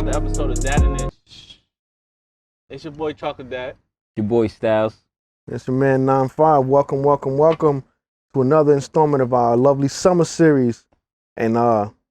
another episode of Dad and Ish. It's your boy Chocolate Dad. Your boy Styles. It's your man 9-5. Welcome to another installment of our lovely summer series. And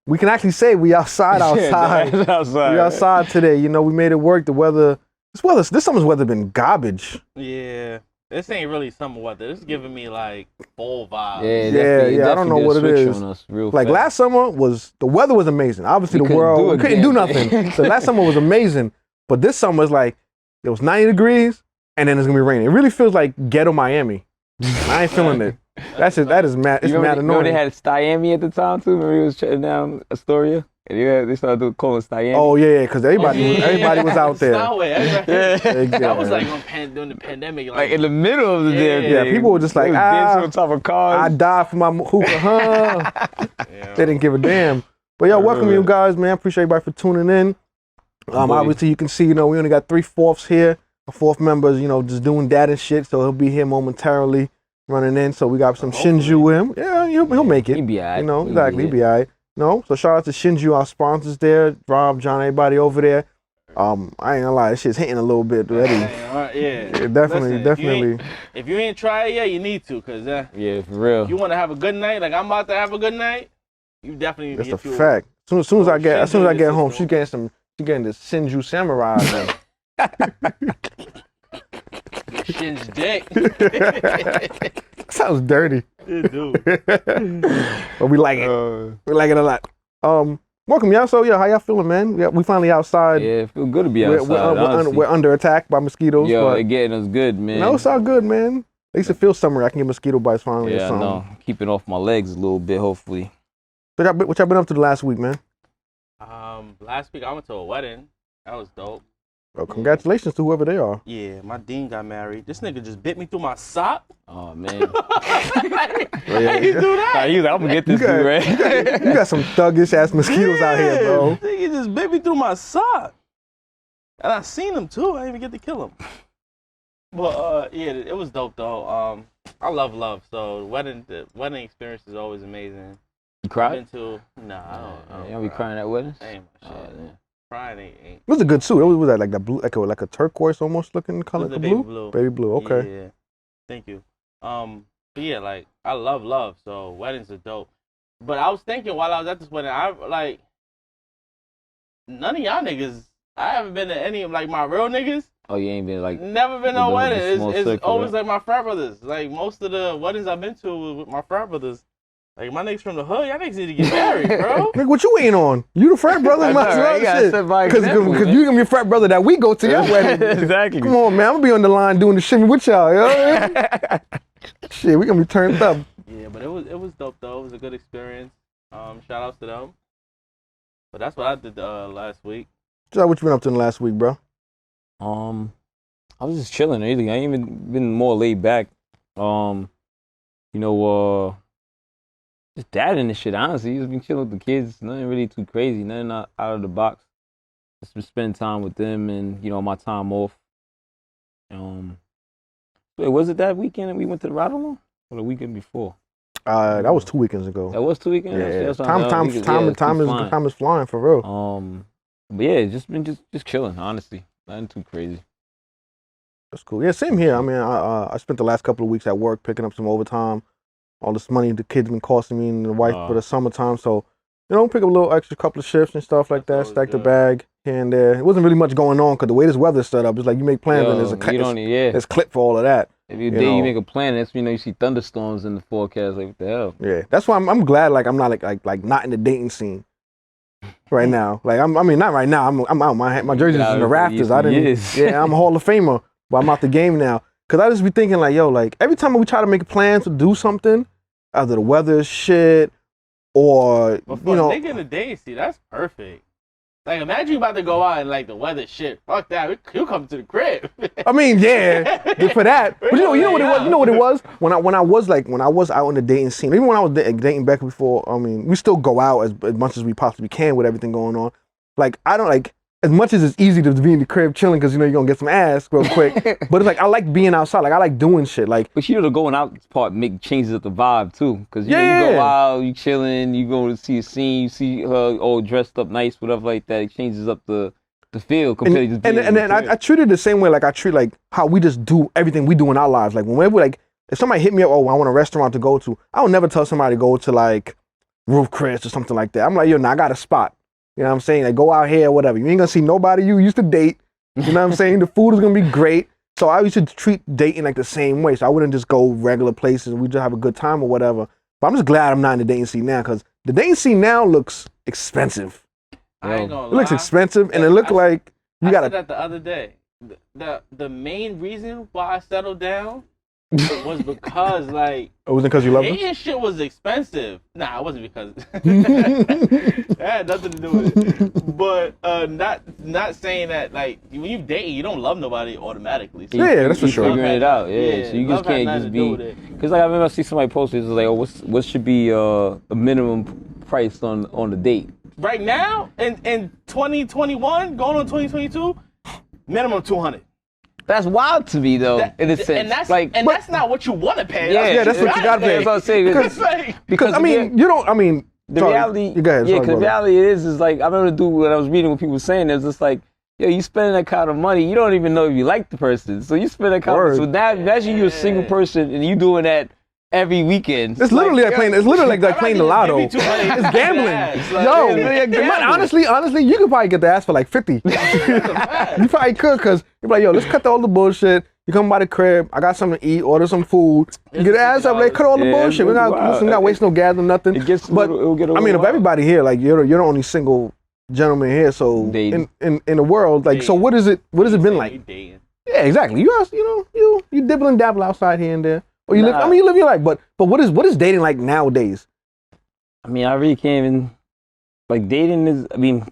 we can actually say we outside. Yeah, outside. We outside today. You know, we made it work. The weather, this summer's weather been garbage. Yeah. This ain't really summer weather. This is giving me like fall vibes. Yeah. I don't know what it is. Like last summer the weather was amazing. Obviously we couldn't do nothing. So last summer was amazing. But this summer is like, it was 90 degrees and then it's gonna be raining. It really feels like ghetto Miami. I ain't feeling it. That is mad. It's mad annoying. They had Miami at the time too. Remember he was shutting down Astoria? And they started calling Miami. Oh yeah, because everybody was out there. That was like during the pandemic. Like in the middle of the damn thing. Yeah, people were just like, dancing on top of cars. I died for my hookah, huh? They didn't give a damn. But yo, welcome you guys, man. Appreciate everybody for tuning in. Obviously you can see, you know, we only got 3/4 here. A fourth member's, you know, just doing that and shit. So he'll be here momentarily running in. So we got some Shinju with him. Yeah, he'll make it. He'll be alright. You know, exactly, he'll be alright. No, so shout out to Shinju, our sponsors there, Rob, John, everybody over there. I ain't gonna lie, this shit's hitting a little bit already. Yeah, definitely. If you ain't tried it yet, you need to, cause yeah, for real. If you want to have a good night, like I'm about to have a good night, you definitely. That's a fact. As soon as I get home, she's getting the Shinju Samurai. Shin's dick. Sounds dirty. It do. But we like it. We like it a lot. Welcome y'all. So how y'all feeling, man? We finally outside. Yeah, it feel good to be outside. We're under attack by mosquitoes. Yo, they're getting us good, man. No, it's all good, man. At least it feels summer. I can get mosquito bites finally. Yeah, or something. I know. Keeping off my legs a little bit, hopefully. So what y'all been up to the last week, man? Last week I went to a wedding. That was dope. Well, congratulations to whoever they are. Yeah, my dean got married. This nigga just bit me through my sock. Oh, man. How you do that? Nah, I'm gonna get this dude, right? You got some thuggish ass mosquitoes out here, bro. Nigga just bit me through my sock. And I seen him too. I didn't even get to kill him. But yeah, it was dope though. I love. So the wedding experience is always amazing. You cried? I don't. You don't be crying at weddings? Ain't my shit. Crying ain't. It was a good suit. It was like the blue, like a turquoise almost looking color. The blue? baby blue. Baby blue. Okay. Yeah. Thank you. But yeah, like I love. So weddings are dope. But I was thinking while I was at this wedding, none of y'all niggas. I haven't been to any of like my real niggas. Oh, you ain't been like. Never been to a wedding. It's always right? like my frat brothers. Like most of the weddings I've been to was with my frat brothers. Like my niggas from the hood, y'all niggas need to get married, bro. Nigga, what you waiting on? You the frat brother? Because you gonna be a frat brother that we go to your wedding. Exactly. Come on, man. I'm gonna be on the line doing the shimmy with y'all, yo. Shit, we gonna be turned up. Yeah, but it was dope though. It was a good experience. Shout outs to them. But that's what I did last week. So what you been up to in the last week, bro? I was just chilling. Anything. I ain't even been more laid back. Just dadding and shit, honestly. Just been chilling with the kids. Nothing really too crazy. Nothing out of the box. Just been spending time with them and, my time off. Wait, was it that weekend that we went to the ride along? Or the weekend before? That was 2 weekends ago. That was 2 weekends? Yeah. Time is flying for real. But yeah, just been just chilling, honestly. Nothing too crazy. That's cool. Yeah, same here. I mean, I spent the last couple of weeks at work picking up some overtime. All this money the kids been costing me and the wife for the summertime. So, pick up a little extra couple of shifts and stuff like that. Stack the bag here and there. It wasn't really much going on because the way this weather's set up, it's like you make plans and there's clip for all of that. If you make a plan, that's when you see thunderstorms in the forecast. Like, what the hell? Yeah, that's why I'm glad. Like I'm not like not in the dating scene right now. Like I mean, not right now. I'm out. My jersey's in the rafters. Yeah, I'm a Hall of Famer, but I'm out the game now. Cause I just be thinking like, yo, like every time we try to make plans to do something, either the weather is shit or nigga in the day, see, that's perfect. Like imagine you about to go out and like the weather shit. Fuck that. He'll come to the crib. I mean, yeah, for that. But you know what it was? You know what it was? When I was out in the dating scene, even when I was dating Becca before, I mean, we still go out as much as we possibly can with everything going on. Like I don't like. As much as it's easy to be in the crib chilling because you're gonna get some ass real quick, but it's like I like being outside. Like I like doing shit. Like, but the going out part changes up the vibe too. Because you go out, you chilling, you go to see a scene, you see her all dressed up nice, whatever like that. It changes up the the field compared to just being and then I treat it the same way like I treat like how we just do everything we do in our lives. Like whenever like if somebody hit me up, oh, I want a restaurant to go to, I would never tell somebody to go to like Roof Chris or something like that. I'm like, yo, nah, I got a spot. You know what I'm saying? Like go out here or whatever. You ain't gonna see nobody you used to date. You know what I'm saying? The food is gonna be great. So I used to treat dating like the same way. So I wouldn't just go regular places. We just have a good time or whatever. But I'm just glad I'm not in the dating scene now because the dating scene now looks expensive. I ain't gonna It looks lie. expensive, and it look like you I gotta. said that the other day. The main reason why I settled down was because like Oh, was it because you love them? dating shit was expensive. Nah, it wasn't because that had nothing to do with it. But not saying that like when you date, you don't love nobody automatically. So Yeah, that's for you sure. figuring it out, yeah. So you just love had can't nothing just to do be. with it. Because like I remember I see somebody posted, it was like, oh, what should be a minimum price on the date? Right now, in 2021, going on 2022, minimum 200. That's wild to me though, in a sense. And that's like, that's not what you want to pay. Yeah, that's what you gotta pay. That's what I'm saying. Because I mean, you don't. I mean, the sorry. reality, Go ahead, yeah, sorry, because the brother. reality is like I remember the dude when I was reading what people were saying. It's just like, yo, you spending that kind of money, you don't even know if you like the person. So you spend that kind of Word. so now imagine you're a single person and you doing that every weekend. It's literally like playing. It's literally like playing the lotto. Give me 200. It's gambling. Ass, like, Yo, it's really a man, gamble. honestly, you could probably get the ass for like 50. You probably could, cause you're like, yo, let's cut all the bullshit. You come by the crib, I got something to eat, order some food. You get the ass up, like cut all the Yeah, bullshit. We're not wasting no gas or nothing. It gets a but little- it'll get a I mean, little of everybody here, like you're the only single gentleman here. So Dating. in the world, like, so what is it? What has it been like? Dating. Yeah, exactly. You dibble and dabble outside here and there. Or you live. Nah. I mean, you live your life. But what is dating like nowadays? I mean, I really can't even like dating is. I mean,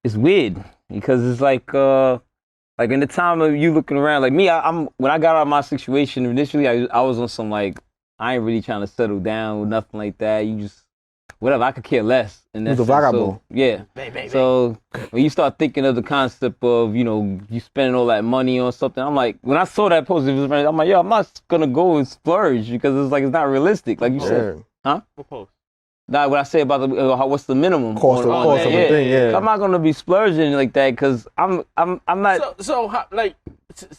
it's weird because it's like in the time of you looking around, like me, I'm when I got out of my situation initially, I was on some like I ain't really trying to settle down or nothing like that. You just whatever, I could care less. And You's a that's vagabond. so, yeah. Bang. So when you start thinking of the concept of, you spending all that money on something, I'm like, when I saw that post, I'm like, yo, I'm not gonna go and splurge because it's like it's not realistic. Like you said, Yeah. What post? nah, what I say about what's the minimum Cost of on that, the yeah. thing. Yeah. I'm not gonna be splurging like that because I'm not. So how, like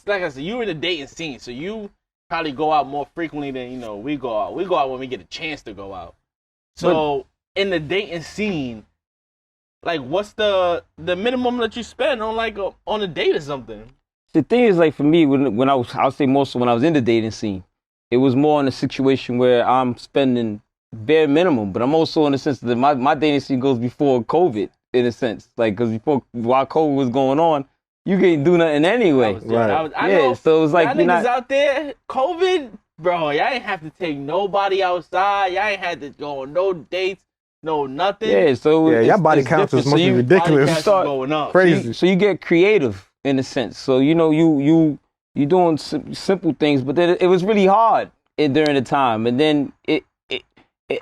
I said, you in the dating scene, so you probably go out more frequently than we go out. We go out when we get a chance to go out. So in the dating scene, like what's the minimum that you spend on like on a date or something? The thing is, like for me, when I'll say most of when I was in the dating scene, it was more in a situation where I'm spending bare minimum, but I'm also in the sense that my dating scene goes before COVID, in a sense, like because while COVID was going on, you can't do nothing anyway. I Yeah, know, so it was like y'all you're niggas not. out there, COVID, bro, y'all ain't have to take nobody outside. Y'all ain't had to go on no dates, no nothing. Yeah, so Yeah, your body count is different. must be Body ridiculous. count is start- going up. Crazy. So you get creative in a sense. So you doing simple things, but then it was really hard during the time, and then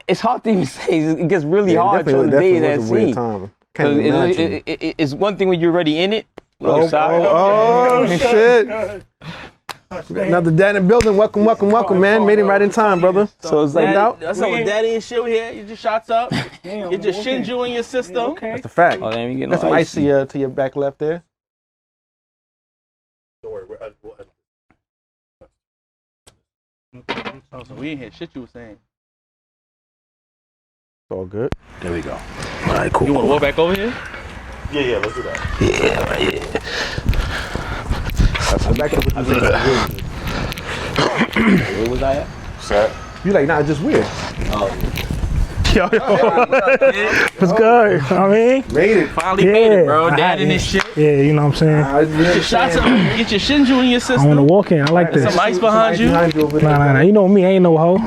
it's hard to even say. It gets really Yeah, hard definitely trying to date that was a weird scene. time. 'Cause Can't imagine. it's one thing when you're already in it. Oh, shit. Another dad in the building. Welcome, man. Made it right in time, brother. So it's like out. That's all daddy and shit we here. You just shots up. Get your shinju in your system. That's a fact. oh, damn, you getting Got some all ice to your back left there. Don't worry, Oh, so we ain't hear shit you was saying. It's all good. there we go. All right, cool. You want to walk back over here? Yeah, let's do that. Back to what you said. Where was I at? Set. You like, nah, it's just weird. Yo, what's good? I mean, Made it. Finally made it, bro. I Dad had in it. this shit. Yeah, you know what I'm saying? Get your shots up. Get your shinju in your I system. want to walk in. I like this. Some ice behind you. Nah. You know me. I ain't no hoe.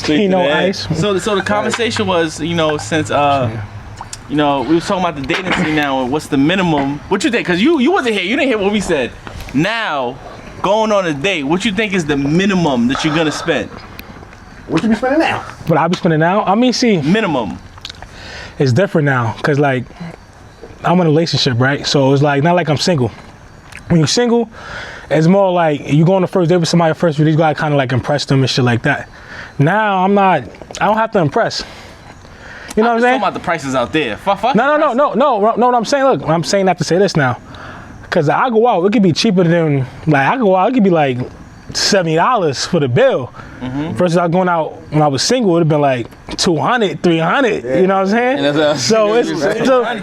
Ain't no ice. So the conversation was, since we was talking about the dating scene now, and what's the minimum? What you think? Cause you wasn't here. You didn't hear what we said. Now, going on a date, what you think is the minimum that you're gonna spend? What you be spending now? But I be spending now. I mean, see, Minimum. it's different now. Cause like, I'm in a relationship, right? So it's like, not like I'm single. When you're single, it's more like you go on the first date with somebody first, you gotta kind of like impress them and shit like that. Now I don't have to impress. You know what I'm saying? Talking about the prices out there. Fuck. No. What I'm saying, look, I'm saying that to say this now, because I go out, it could be cheaper than I go out, it could be like $70 for the bill. Versus I going out when I was single, it'd have been like 200, 300. You know what I'm saying? So it's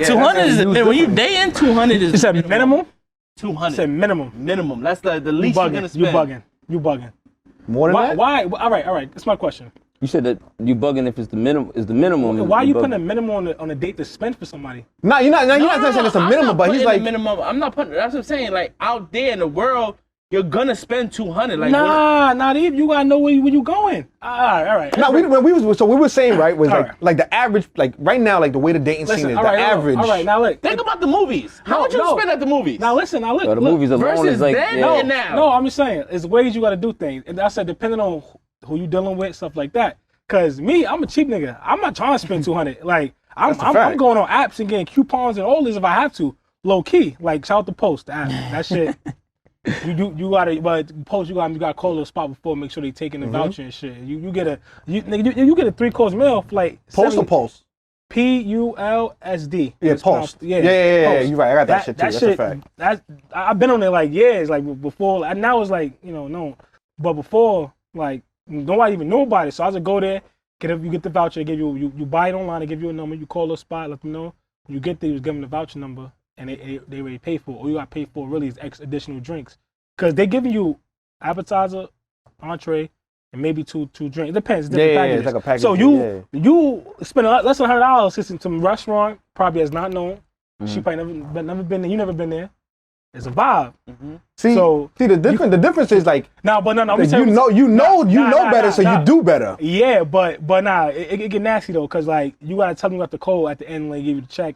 200 is when you dating 200 is. It's a minimum. 200. It's a minimum. Minimum. That's the least you're gonna spend. You bugging. More than that? Why? All right. That's my question. You said that you bugging if it's the minimum. Why are you putting a minimum on a date to spend for somebody? No, you're not saying it's a minimum, but he's like minimum. I'm not putting. That's what I'm saying. Like out there in the world, you're gonna spend 200. Like not even. You gotta know where you going. All right. No, we were saying right was All like the average, like right now, like the way the dating scene is, the average. All right, now look. think about the movies. How much you spend at the movies? Now listen. Now look. The movies alone versus is like then yeah. and now. No, I'm just saying, it's ways you gotta do things. And I said, depending on who you dealing with, stuff like that. Cause me, I'm a cheap nigga. I'm not trying to spend 200. Like I'm going on apps and getting coupons and all this if I have to. Low key. Like shout out to Post, the app. That shit. you gotta, but Post, you gotta call a spot before, make sure they taking the voucher and shit. You get a 3-course meal for like Post or Pulse? PULSD. Yeah, Post. Yeah. You're right. I got that shit too. That's a fact. I've been on there like years, like before. And now it's like no, but before like nobody even knew about it. So I just go there, you get the voucher, they give you buy it online, they give you a number, you call the spot, let them know. You get there, you give them the voucher number, and they already pay for it. All you got to pay for really is additional drinks, because they giving you appetizer, entree, and maybe two drinks. It depends. Different packages. It's like a package. So you spend less than $100 sitting some restaurant, probably as not known. She probably never been there. You never been there. It's a vibe. See, the difference is like I'm you know better, so you do better. Yeah, but it get nasty though, cause like you gotta tell them about the code at the end when they give you the check.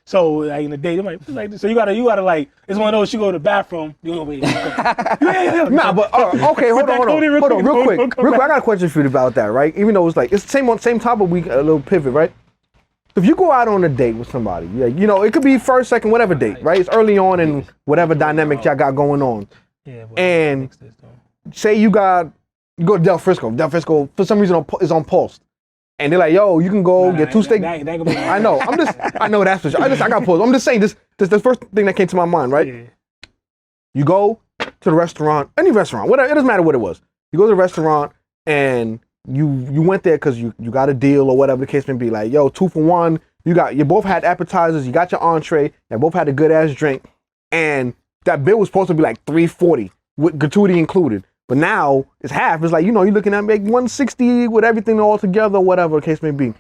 So like in the day, like so you gotta like, it's one of those, you go to the bathroom, you go wait. Nah, but okay, hold on, real quick. I got a question for you about that, right? Even though it's like it's the same topic, a little pivot, right? If you go out on a date with somebody, like, it could be first, second, whatever date, right? It's early on in whatever dynamic y'all got going on. Yeah, and say you go to Del Frisco. Del Frisco, for some reason, is on Pulse. And they're like, yo, you can go get 2 steaks. I know. I know that's for sure. I got Pulse. I'm just saying this the first thing that came to my mind, right? Yeah. You go to the restaurant, any restaurant, whatever, it doesn't matter what it was. You go to the restaurant and you went there because you got a deal or whatever the case may be. Like, yo, 2 for 1. You both had appetizers. You got your entree. You both had a good ass drink, and that bill was supposed to be like $340 with gratuity included. But now it's half. It's like, you're looking at like $160 with everything all together, whatever the case may be.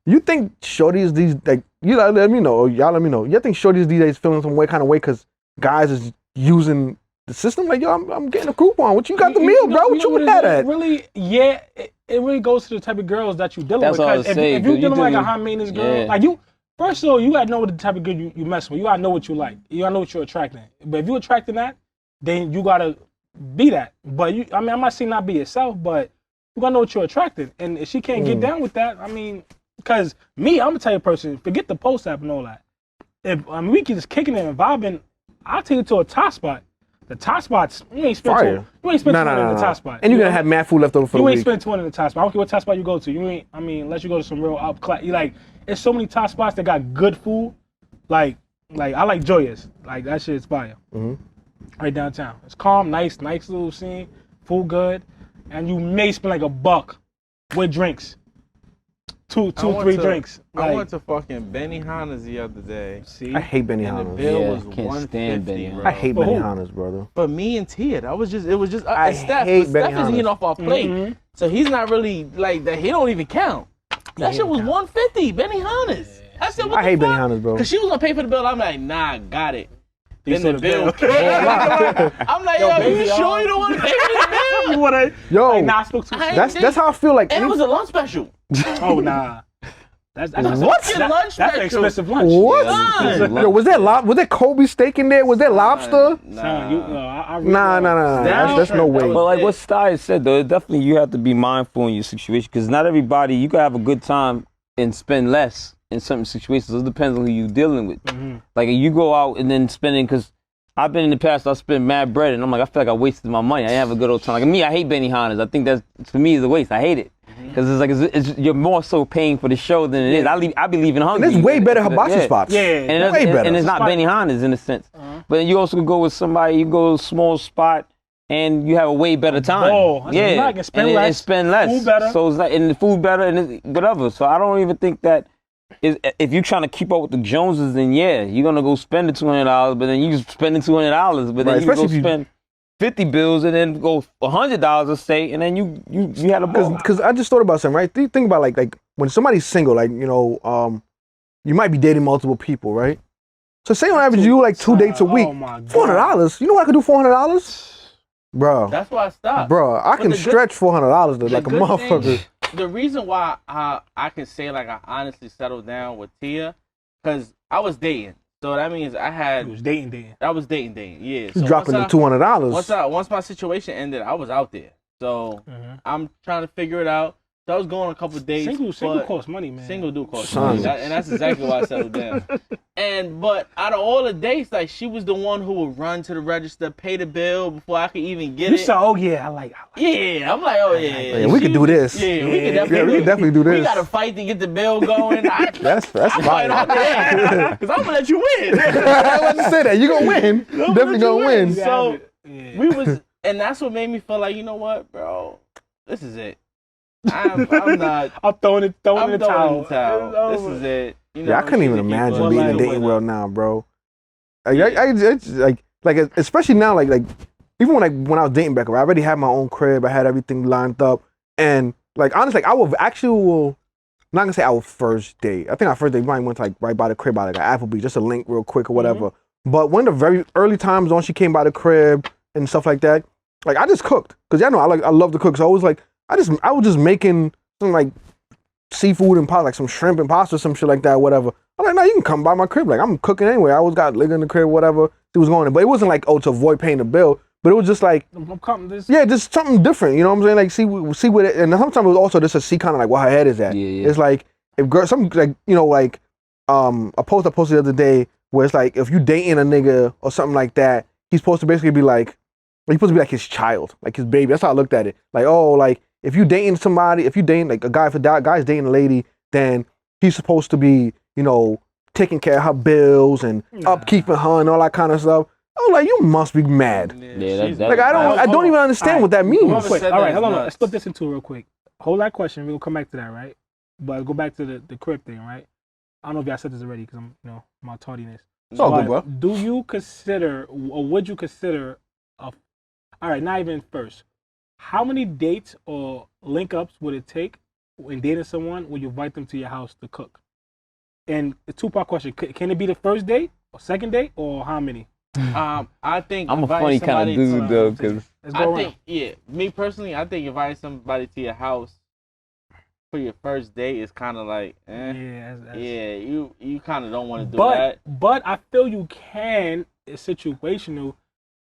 You think shorties these, like, let me know. Y'all let me know. You think shorties these days feeling some kind of way because guys is using the system? Like, yo, I'm getting a coupon. What you got the meal, bro? What you with that at? Really, yeah, it really goes to the type of girls that you dealing with. Because if you're dealing with like a high maintenance girl, like first of all, you gotta know what the type of girl you mess with. You gotta know what you like. You gotta know what you're attracting. But if you're attracting that, then you gotta be that. But I'm not saying not be yourself, but you gotta know what you're attracting. And if she can't get down with that, because me, I'm the type of person, forget the Post app and all that. If we can just kicking it and vibing, I'll take it to a top spot. The top spots, you ain't spend 200 in the top spot. And you're gonna have mad food left over for the week. You ain't spend 200 in the top spot. I don't care what top spot you go to. Unless you go to some real up class. There's so many top spots that got good food. Like I like Joyous. Like, that shit is fire. Right downtown. It's calm, nice little scene, food good, and you may spend like $1 with drinks. Two, 3 drinks. I went to fucking Benihana's the other day. See? I hate Benihana's. And the bill was stand $150, bro. I hate Benihana's, brother. For me and Tia, it was just I Steph. hate Steph Benihana's. is eating off our plate, so he's not really like that. He don't even count. That shit was $150. Benihana's. I said, what I hate Benihana's, bro. Cause she was gonna pay for the bill. I'm like, nah, got it. Then the bill came. I'm like, yo, you sure you don't want to pay for the bill? Yo, that's how I feel like. And it was a lunch special. Oh, nah. That's lunch that's an expensive lunch. What? Yeah. Yo, was that Kobe steak in there? Was there lobster? Nah. That's no way. But like what Sty said though, definitely you have to be mindful in your situation, because not everybody, you can have a good time and spend less in certain situations. It depends on who you're dealing with. Like, if you go out and then spending, because I've been in the past, I spent mad bread and I'm like, I feel like I wasted my money. I didn't have a good old time. Like me, I hate Benihana's. I think that's, for me, is a waste. I hate it. because it's like you're more so paying for the show than it is. I be leaving hungry. And it's way better hibachi spots. Yeah, and way better. And it's not Benihana's in a sense. But then you also could go with somebody. You go to a small spot. And you have a way better time. And spend less. Food better. So it's like, and the food better, and whatever. So I don't even think that if you're trying to keep up with the Joneses, then yeah, you're gonna go spend the $200, but then you just spend the $200, but then you go spend 50 bills and then go $100, let's say, and then you had a ball. Because I just thought about something, right? Think about like when somebody's single, like you might be dating multiple people, right? So say on average you do like 2 dates a week, $400. You know what I could do $400? Bro, that's why I stopped. Bro, I can stretch $400 like a motherfucker. The reason why I can say like I honestly settled down with Tia, because I was dating. So that means I was dating. I was dating. Yeah. So dropping the $200. Once my situation ended, I was out there. So I'm trying to figure it out. So I was going on a couple of dates. Single costs money, man. Single do cost money, and that's exactly why I settled down. But out of all the dates, like she was the one who would run to the register, pay the bill before I could even get it. You said, oh yeah, I like. Yeah, I'm like, oh yeah. We could do this. Yeah, we could definitely do this. We gotta fight to get the bill going. That's fine. Because I'm gonna let you win. I was about to say that. You gonna win. Definitely gonna win. So we was, and that's what made me feel like, you know what, bro, this is it. I'm not. I'm throwing in the towel. This is it. You know, I couldn't even imagine being in the dating world now, bro. Like especially now, like even when I was dating back, I already had my own crib. I had everything lined up, and like honestly, like, I would actually not gonna say our first date. I think our first date might went to like right by the crib, by like an Applebee's, just a link real quick or whatever. But one of the very early times when she came by the crib and stuff like that, like I just cooked because y'all know I love to cook. So I was like. I was just making some like seafood and pasta, like some shrimp and pasta, some shit like that, whatever. I'm like, no, you can come by my crib. Like, I'm cooking anyway. I always got liquor in the crib, whatever. It was going on. But it wasn't like, to avoid paying the bill. But it was just like, just something different. You know what I'm saying? Like, see what it, and sometimes it was also just to see kind of like where her head is at. Yeah. It's like, if some like, a post I posted the other day where it's like, if you dating a nigga or something like that, he's supposed to basically be like, his child, like his baby. That's how I looked at it. Like, if you dating somebody, if you dating like a guy, if a guy's dating a lady, then he's supposed to be, taking care of her bills and upkeeping her and all that kind of stuff. I'm like, you must be mad. Like I don't even understand what that means. All right, hold on. Let's split this into real quick. Hold that question. We'll come back to that, right? But go back to the crib thing, right? I don't know if y'all said this already because I'm, my tardiness. It's all good, bro. Do you consider, or would you consider all right, not even first. How many dates or link-ups would it take when dating someone when you invite them to your house to cook? And a two-part question. Can it be the first date or second date or how many? I think I'm a funny kind of dude, though, because me personally, I think inviting somebody to your house for your first date is kind of like, you kind of don't want to do that. But I feel you can. It's situational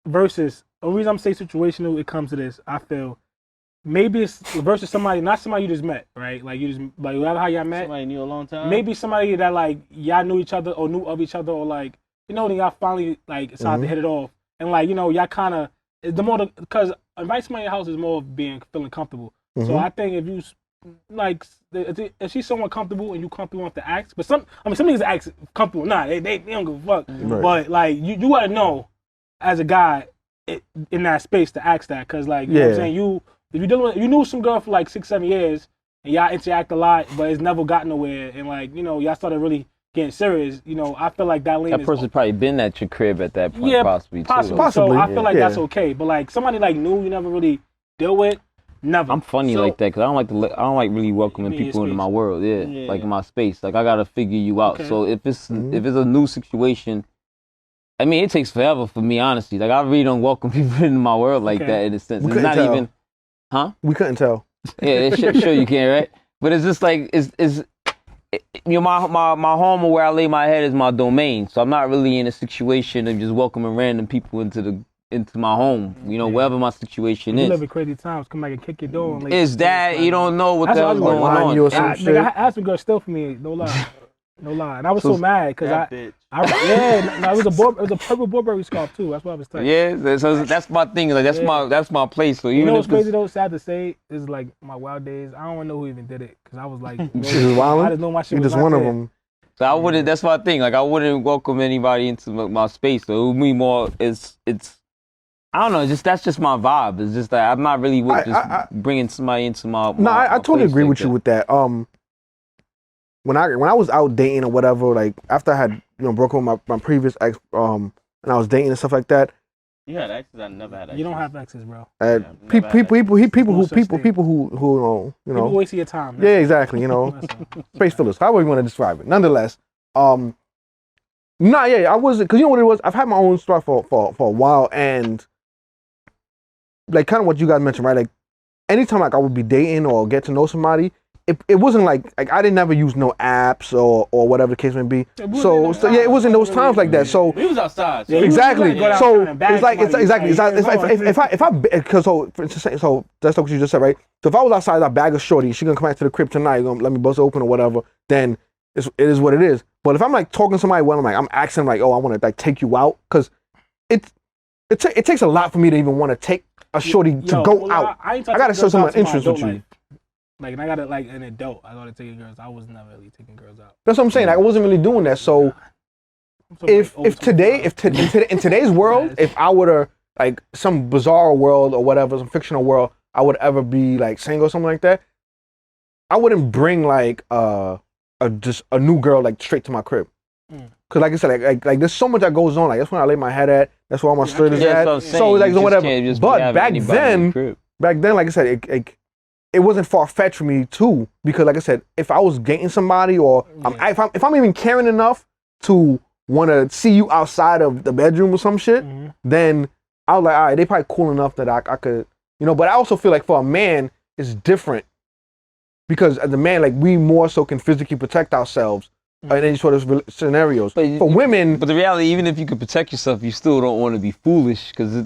versus. The reason I'm saying situational, it comes to this. I feel maybe it's versus somebody, not somebody you just met, right? Like you just whatever how y'all met. Somebody you knew a long time. Maybe somebody that like y'all knew each other or knew of each other or like then y'all finally like decided to hit it off and like y'all kind of the more because invite somebody to your house is more of feeling comfortable. So I think if you like if she's someone comfortable and you comfortable enough to ask, but some niggas ask comfortable, they don't give a fuck. Right. But like you gotta know as a guy. In that space to ask that, cause like you know what I'm saying, if you knew some girl for like 6-7 years and y'all interact a lot, but it's never gotten nowhere, and like y'all started really getting serious. I feel like that person's probably been at your crib at that point, possibly. So I feel like that's okay, but like somebody like new you never really deal with, never. I'm funny like that, cause I don't like really welcoming people into my world, like in my space. Like I gotta figure you out. Okay. So if it's a new situation. I mean, it takes forever for me, honestly. Like, I really don't welcome people into my world like that in a sense. It's not even, We couldn't tell. Yeah, sure you can, right? But it's just like, my home or where I lay my head is my domain. So I'm not really in a situation of just welcoming random people into my home. Wherever my situation is. You live in crazy times. Come back and kick your door. And is that, you don't know what the hell's going on. I asked a girl still for me, no lie. No lie. And I was so mad because It was a purple Burberry scarf too. That's what I was telling you. Yeah, so that's my thing. Like that's my place. So you know what's crazy though? Sad to say is like my wild days. I don't know who even did it because I was like, I just know my shit. You just one of them. So I wouldn't. That's my thing. Like I wouldn't welcome anybody into my space. So it would be more. It's. I don't know. That's just my vibe. It's just that I'm not really with bringing somebody into my. No, I totally agree with you with that. When I was out dating or whatever, like after I had broken with my previous ex, and I was dating and stuff like that. You had exes. I never had exes. You don't have exes, bro. People who People wasting your time. Yeah, exactly. Space fillers. However you want to describe it. Nonetheless, I wasn't, because you know what it was. I've had my own story for a while, and like kind of what you guys mentioned, right? Like anytime like I would be dating or get to know somebody. It wasn't like I didn't never use no apps or whatever the case may be. So yeah, it wasn't those times like that. So we was outside. So exactly. So it's like so that's what you just said, right? So if I was outside, I bag a shorty, she gonna come back to the crib tonight, gonna let me bust it open or whatever. Then it is what it is. But if I'm like talking to somebody, I'm asking like, oh, I want to like take you out, because it takes a lot for me to even want to take a shorty to go out. I gotta show some interest with you. Like, and I got it like an adult. I gotta take girls. I was never really taking girls out. That's what I'm saying. I wasn't really doing that. So in today's world, if I were to like some bizarre world or whatever, some fictional world, I would ever be like single or something like that, I wouldn't bring like just a new girl like straight to my crib. Cause like I said, like there's so much that goes on. Like that's where I lay my head at. That's where all my straight is at. So like whatever. But back then, like I said, it wasn't far-fetched for me too, because like I said, if I was dating somebody or if I'm even caring enough to want to see you outside of the bedroom or some shit, then I was like, all right, they probably cool enough that I could, but I also feel like for a man, it's different, because as a man, like we more so can physically protect ourselves in any sort of scenarios. For women, but the reality, even if you could protect yourself, you still don't want to be foolish, because you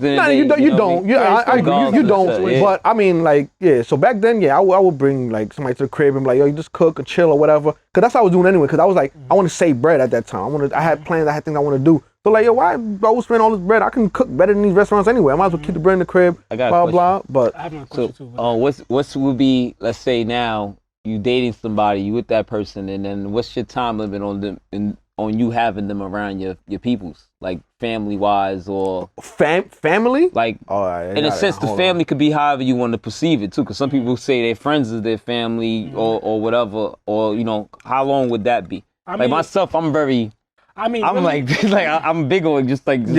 don't. Yeah, I agree. You don't. Yeah. But I mean, like, yeah. So back then, yeah, I would bring like somebody to the crib and be like, yo, you just cook or chill or whatever, because that's what I was doing anyway. Because I was like, I want to save bread at that time. I had plans. I had things I want to do. So like, yo, why always spend all this bread? I can cook better than these restaurants anyway. I might as well keep the bread in the crib. Blah blah. But I have no question too. What would be, let's say now, you dating somebody, you with that person, and then what's your time limit on them and on you having them around your peoples, like family wise or family? Like, in a sense, the family could be however you want to perceive it too, because some people say their friends is their family or whatever, or how long would that be? Myself, I'm really, I'm big on just leave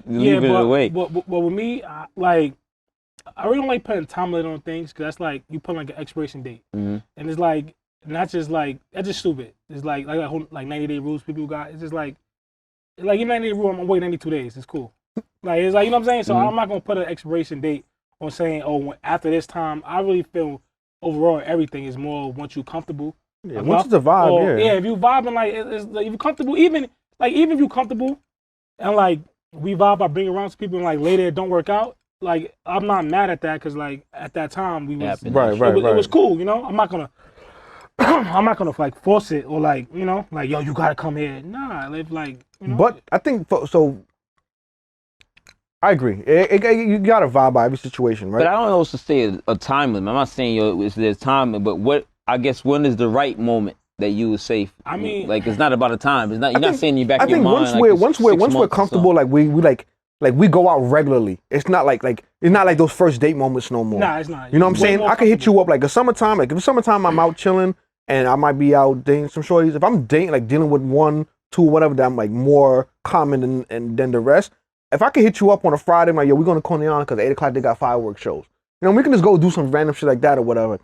it away. But with me, I really don't like putting time limit on things, because that's like you put like an expiration date, and it's like not just like that's just stupid. It's like 90-day rules people got. It's just like your 90-day rule. I'm waiting 92 days. It's cool. Like it's like, you know what I'm saying. So I'm not gonna put an expiration date on saying, oh, after this time. I really feel overall everything is more once you're comfortable. Yeah, once it's a vibe. Yeah, if you vibing if you're comfortable, even if you're comfortable, and like we vibe by bringing around some people and like later it don't work out. Like, I'm not mad at that, because like at that time we was it was cool, I'm not gonna like force it or like like, yo, you gotta come here. Nah, like But I think so. I agree. You gotta vibe by every situation, right? But I don't know what to say a time limit. I'm not saying there's time limit, but when is the right moment that you would say? I mean, like it's not about a time. It's not. You're not saying you back I in your mind. I think once we're comfortable, like we we go out regularly. It's not like it's not like those first date moments no more. Nah, it's not. You know what I'm saying? I could hit you up like a summertime. Like if it's summertime, I'm out chilling and I might be out dating some shorties. If I'm dating, like dealing with 1, 2, whatever, that I'm like more common than the rest. If I could hit you up on a Friday, I'm like, yo, we're going to Coney because at 8 o'clock they got fireworks shows. We can just go do some random shit like that or whatever.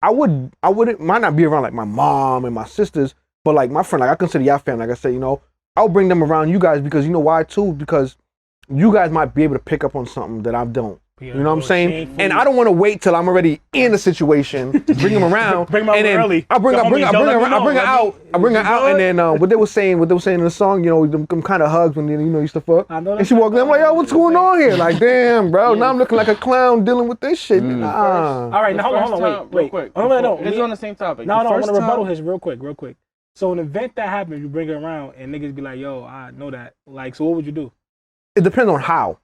Might not be around like my mom and my sisters, but like my friend, like I consider y'all family. Like I said, I'll bring them around you guys, because why too? Because you guys might be able to pick up on something that I don't. You know what I'm saying? And I don't want to wait till I'm already in the situation to bring them around. Bring them and then early. I bring her out, and then what they were saying in the song, them kind of hugs when used to fuck. And she walked in, I'm like, yo, what's going on here? Like, damn, bro, now I'm looking like a clown dealing with this shit. All right, now hold on, wait, real quick. It's on the same topic. No, I want to rebuttal his real quick. So an event that happens, you bring it around, and niggas be like, "Yo, I know that." Like, so what would you do? It depends on how.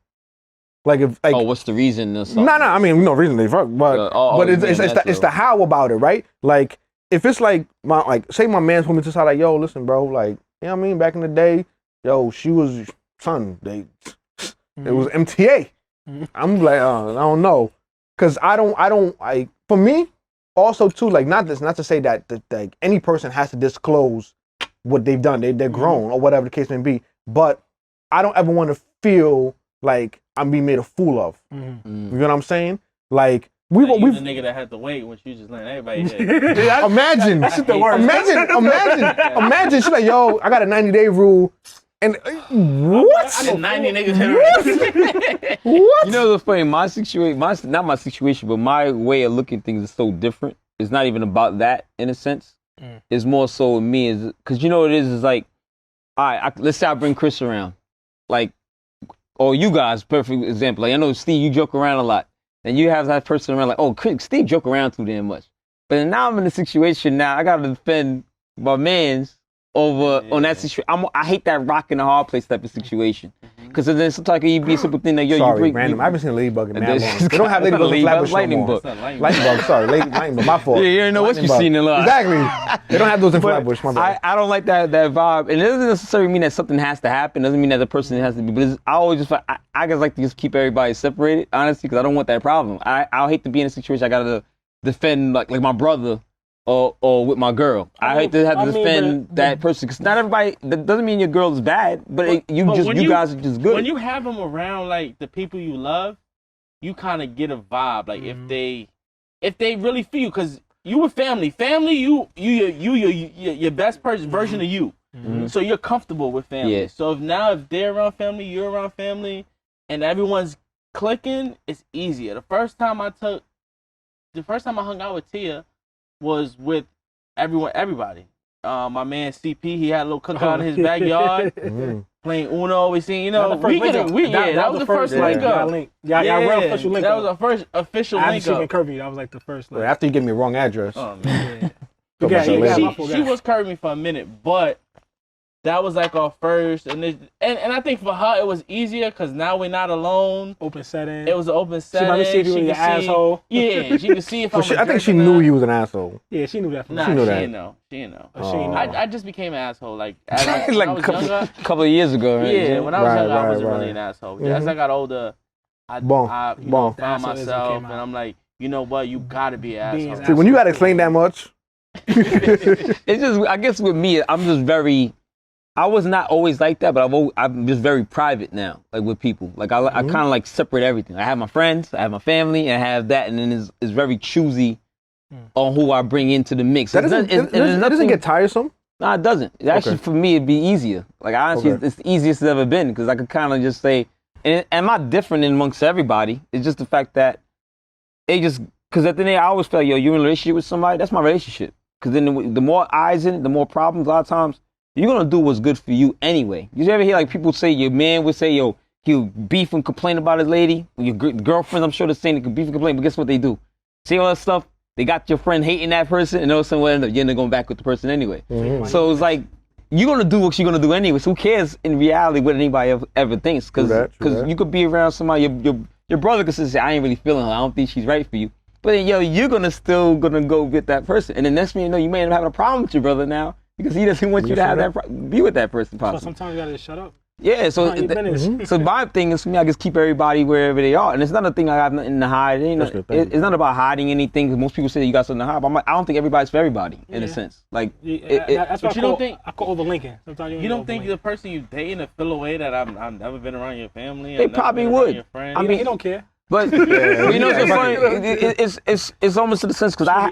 Like if like. Oh, what's the reason? No. I mean, no reason they fuck, but it's the how about it, right? Like if it's like say my man told me to side like, yo, listen, bro, like you know what I mean. Back in the day, yo, she was it was MTA. I'm like, I don't know, cause I don't like for me. Also, too, like not to say that like any person has to disclose what they've done. They're grown or whatever the case may be. But I don't ever want to feel like I'm being made a fool of. You know what I'm saying? Like we've the nigga that had to wait when she just letting everybody hit. Imagine. That's the worst. Imagine. She's like, yo, I got a 90-day rule. And what? I 90 niggas hit. What? You know what's funny? My situation, not my situation, but my way of looking at things is so different. It's not even about that in a sense. It's more so with me is because you know what it is like, all right, let's say I bring Chris around, like, or you guys, perfect example. Like I know Steve, you joke around a lot, and you have that person around like, oh, Chris, Steve joke around too damn much. But now I'm in a situation now I gotta defend my man's over on that situation. I hate that rock in the hard place type of situation. Because then sometimes it be a simple thing that yo, sorry, you bring. random. I haven't seen Ladybug in that long. They don't have Ladybug in Flatbush Lightning no more. Bug. Lightning Bug, sorry, Lightning Bug. My fault. Yeah, you don't know what you've seen in a lot. Exactly. They don't have those in Flatbush. My bad. I don't like that vibe, and it doesn't necessarily mean that something has to happen. It doesn't mean that the person has to be. But I always just I just like to just keep everybody separated, honestly, because I don't want that problem. I hate to be in a situation I gotta defend like my brother. Or with my girl. I hate to have to defend that person because not everybody. That doesn't mean your girl is bad, but you guys are just good. When you have them around, like the people you love, you kind of get a vibe. Like if they really feel, because you with family, your best version of you. So you're comfortable with family. Yeah. So if they're around family, you're around family, and everyone's clicking, it's easier. The first time I hung out with Tia was with everybody. My man CP, he had a little cookout in his backyard, playing Uno. We seen, that was the first link up. Real official link up. That was the first official link up. After she been Kirby, that was like the first. Like, after you give me a wrong address. Oh man. She was curving me for a minute, but that was like our first, and I think for her it was easier because now we're not alone. Open setting. It was an open setting. She let me see if you were an asshole. Yeah, she could see if I think she knew he was an asshole. Yeah, she knew that. Nah, she didn't know. She didn't know. I just became an asshole like when I was younger. Couple of years ago, right? Yeah, when I was younger, I wasn't really an asshole. As I got older, I found myself, and I'm like, you know what? You gotta be an asshole. See, when you gotta explain that much, it's just. I guess with me, I'm just very. I was not always like that, but I'm just very private now, like with people. Like I kind of like separate everything. I have my friends, I have my family, and I have that, and then it's very choosy on who I bring into the mix. That doesn't get tiresome? No, it doesn't. Actually, for me, it'd be easier. Like honestly, it's the easiest it's ever been because I could kind of just say, and I'm not different amongst everybody. It's just the fact that because at the end of the day, I always feel like, yo, you're in a relationship with somebody, that's my relationship. Because then the more eyes in it, the more problems. A lot of times, you're gonna do what's good for you anyway. You ever hear like people say your man would say, yo, he'll beef and complain about his lady? Your girlfriend, I'm sure they're saying they can beef and complain, but guess what they do? See all that stuff? They got your friend hating that person, and all of a sudden you end up going back with the person anyway. So it's like, you're gonna do what you're gonna do anyway. So who cares in reality what anybody ever thinks? Because you could be around somebody, your brother could say, I ain't really feeling her, I don't think she's right for you. But then, yo, you're still gonna go with that person. And the next thing you know, you may end up having a problem with your brother now. Because he doesn't want you to have be with that person, possibly. So sometimes you gotta just shut up. Yeah, so my thing is for me, I just keep everybody wherever they are, and it's not a thing I have nothing to hide. It's not about hiding anything. Because most people say you got something to hide, but I'm like, I don't think everybody's for everybody in a sense. Like, that's what I call overlinking. Sometimes you don't think the person you dating to feel away that I've never been around your family. They probably would. I mean, they don't care. But you know, it's almost to the sense because I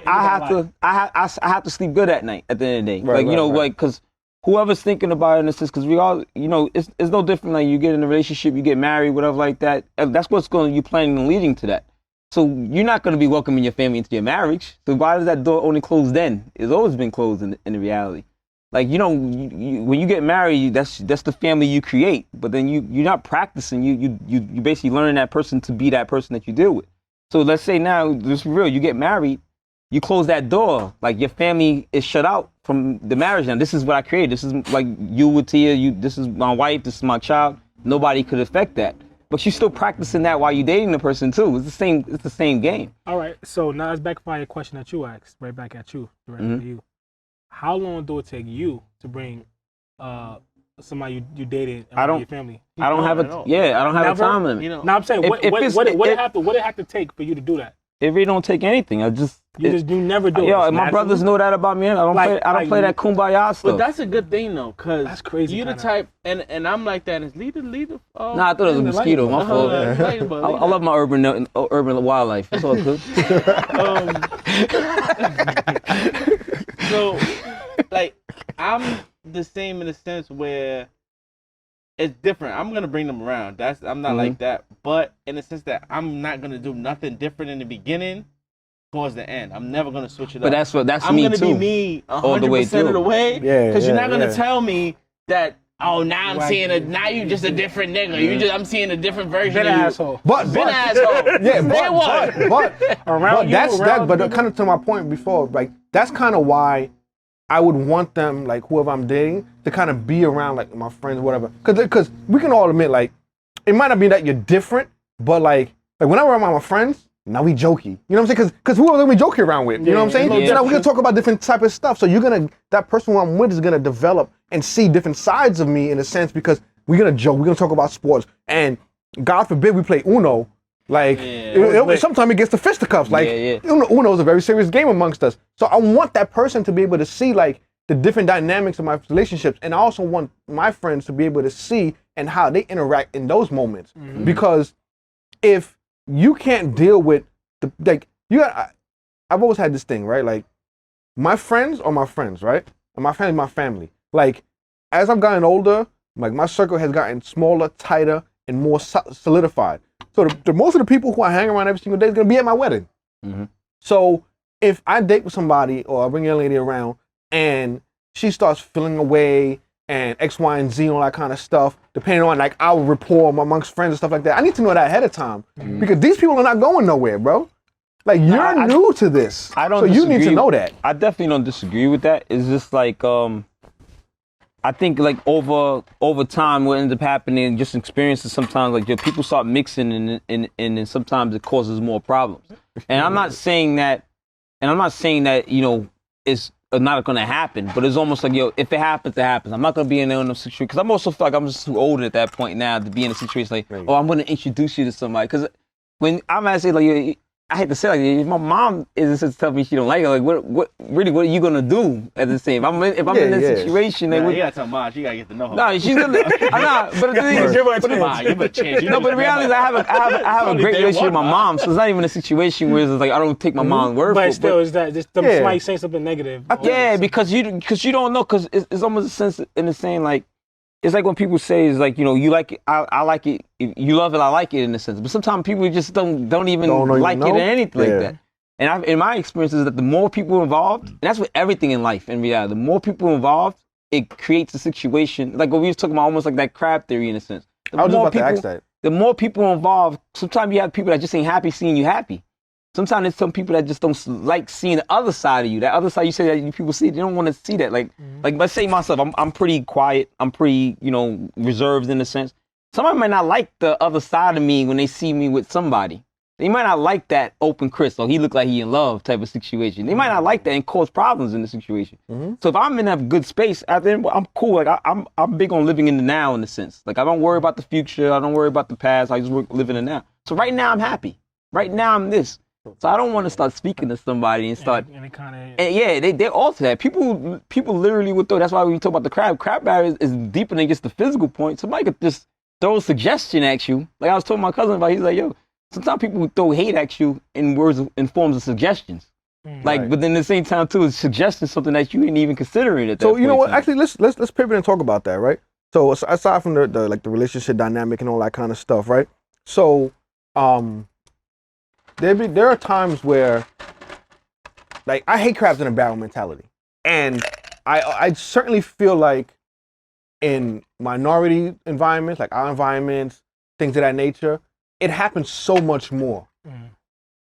have to sleep good at night at the end of the day. Like because whoever's thinking about it in a sense, because we all, it's no different. Like you get in a relationship, you get married, whatever like that. And that's what's you planning on leading to that. So you're not going to be welcoming your family into your marriage. So why does that door only close then? It's always been closed in the reality. Like when you get married, that's the family you create. But then you're not practicing. You basically learning that person to be that person that you deal with. So let's say now, just for real, you get married, you close that door. Like your family is shut out from the marriage now. This is what I created. This is like you with Tia. This is my wife. This is my child. Nobody could affect that. But you're still practicing that while you're dating the person too. It's the same. It's the same game. All right. So now let's backfire a question that you asked. Right back at you. Right to you. How long do it take you to bring somebody you dated around your family? I don't have a a time limit. You know, now I'm saying what it have to take for you to do that? It really don't take anything. You never do it. Yo, my brothers know that about me. I don't play that kumbaya stuff. But that's a good thing though, cause that's crazy. You the type, and I'm like that. Is lead the. Nah, I thought it was a mosquito. My fault. I love my urban wildlife. It's all good. So, like, I'm the same in the sense where it's different. I'm gonna bring them around. I'm not like that, but in the sense that I'm not gonna do nothing different in the beginning towards the end. I'm never gonna switch it up. But that's I'm me gonna too. be me 100% of the way. Yeah, because you're not gonna tell me that. Oh, now I'm seeing now you just a different nigga. I'm seeing a different version of you. Asshole. But asshole. Yeah, but but kind of to my point before, like that's kind of why I would want them, like whoever I'm dating, to kind of be around like my friends, whatever. Because we can all admit, like, it might not be that you're different, but like whenever I'm around my friends, now we jokey. You know what I'm saying? Because who are we joking around with? You know what I'm saying? Yeah. Now we're gonna talk about different type of stuff. So that person who I'm with is gonna develop and see different sides of me in a sense, because we're gonna joke, we're gonna talk about sports, and God forbid we play Uno. Like sometimes it gets to fisticuffs. Like Uno is a very serious game amongst us. So I want that person to be able to see like the different dynamics of my relationships, and I also want my friends to be able to see and how they interact in those moments. Because if you can't deal with I've always had this thing, right? Like my friends are my friends, right? And my family is my family. Like as I've gotten older, like my circle has gotten smaller, tighter, and more solidified. So the most of the people who I hang around every single day is gonna be at my wedding. So if I date with somebody or I bring a young lady around and she starts feeling away and X, Y, and Z and all that kind of stuff, depending on like our rapport amongst friends and stuff like that, I need to know that ahead of time because these people are not going nowhere, bro. Like you're new to this, so you need to know that. I definitely don't disagree with that. It's just like I think like over time what ends up happening, just experiences sometimes like people start mixing and then sometimes it causes more problems. And I'm not saying that, it's not gonna happen, but it's almost like, if it happens, it happens. I'm not gonna be in a situation, because I'm also feel like I'm just too old at that point now to be in a situation like, I'm gonna introduce you to somebody. Because when I'm gonna say like, I hate to say like, if my mom isn't telling me she don't like it, like what are you gonna do at the same? If I'm in this situation, you gotta tell mom, she gotta get to know her. No, she's gonna. But the thing is, but the reality is, I have a great relationship with my mom, so it's not even a situation where it's like I don't take my mom's word for it. But still, is that just somebody saying something negative? Yeah, because you don't know, because it's almost a sense in the saying like. It's like when people say, it's like, you like it, I like it, if you love it, I like it in a sense. But sometimes people just don't even like it or anything like that. And in my experience is that the more people involved, and that's with everything in life in reality, the more people involved, it creates a situation, like what we was talking about, almost like that crab theory in a sense. I was just about to ask that. The more people involved, sometimes you have people that just ain't happy seeing you happy. Sometimes there's some people that just don't like seeing the other side of you. That other side you say that you people see, they don't want to see that. Like let's say myself, I'm pretty quiet. I'm pretty, reserved in a sense. Somebody might not like the other side of me when they see me with somebody. They might not like that open Chris, or he look like he in love type of situation. They might not like that and cause problems in the situation. So if I'm in a good space, I'm cool. Like I'm big on living in the now in a sense. Like I don't worry about the future. I don't worry about the past. I just live in the now. So right now I'm happy. Right now I'm this. So I don't want to start speaking to somebody and start. They're all to that. People literally would throw. That's why we talk about the crab. Crab barrier is deeper than just the physical point. Somebody could just throw a suggestion at you. Like I was telling my cousin about. He's like, sometimes people would throw hate at you in forms of suggestions. But then at the same time too, it's suggesting something that you didn't even consider it at that point. So you know what? Actually, let's pivot and talk about that, right? So aside from the relationship dynamic and all that kind of stuff, right? So there are times where, like, I hate crabs in a barrel mentality, and I certainly feel like in minority environments, like our environments, things of that nature, it happens so much more.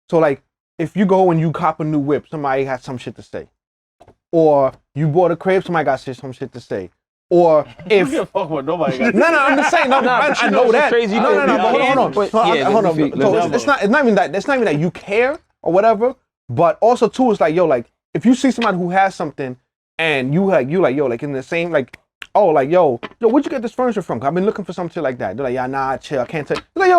So like, if you go and you cop a new whip, somebody has some shit to say. or you bought a crib, somebody got some shit to say. Or if you fuck with nobody. Got no, I'm just saying. No, I know that. Crazy, no, but hold on. So it's not even that. It's not even that you care or whatever. But also too, it's like if you see somebody who has something and you like in the same where'd you get this furniture from? I've been looking for some shit like that. They're like, yeah, nah, chill. I can't tell. Like,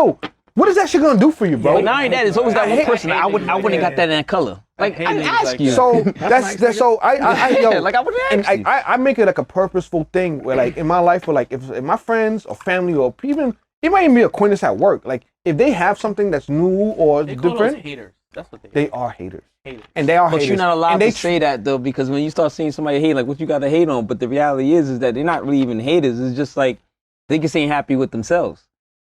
what is that shit gonna do for you, bro? But not only that, it's always that one person. I wouldn't got that in that color. Like I didn't ask you. So that's so I like I wouldn't ask you. I make it like a purposeful thing where like in my life, where like if my friends or family or even it might even be acquaintance at work, like if they have something that's new or different, haters. That's what they are haters. And they are haters. But you're not allowed to say that though, because when you start seeing somebody hate, like what you got to hate on. But the reality is that they're not really even haters. It's just like they just ain't happy with themselves.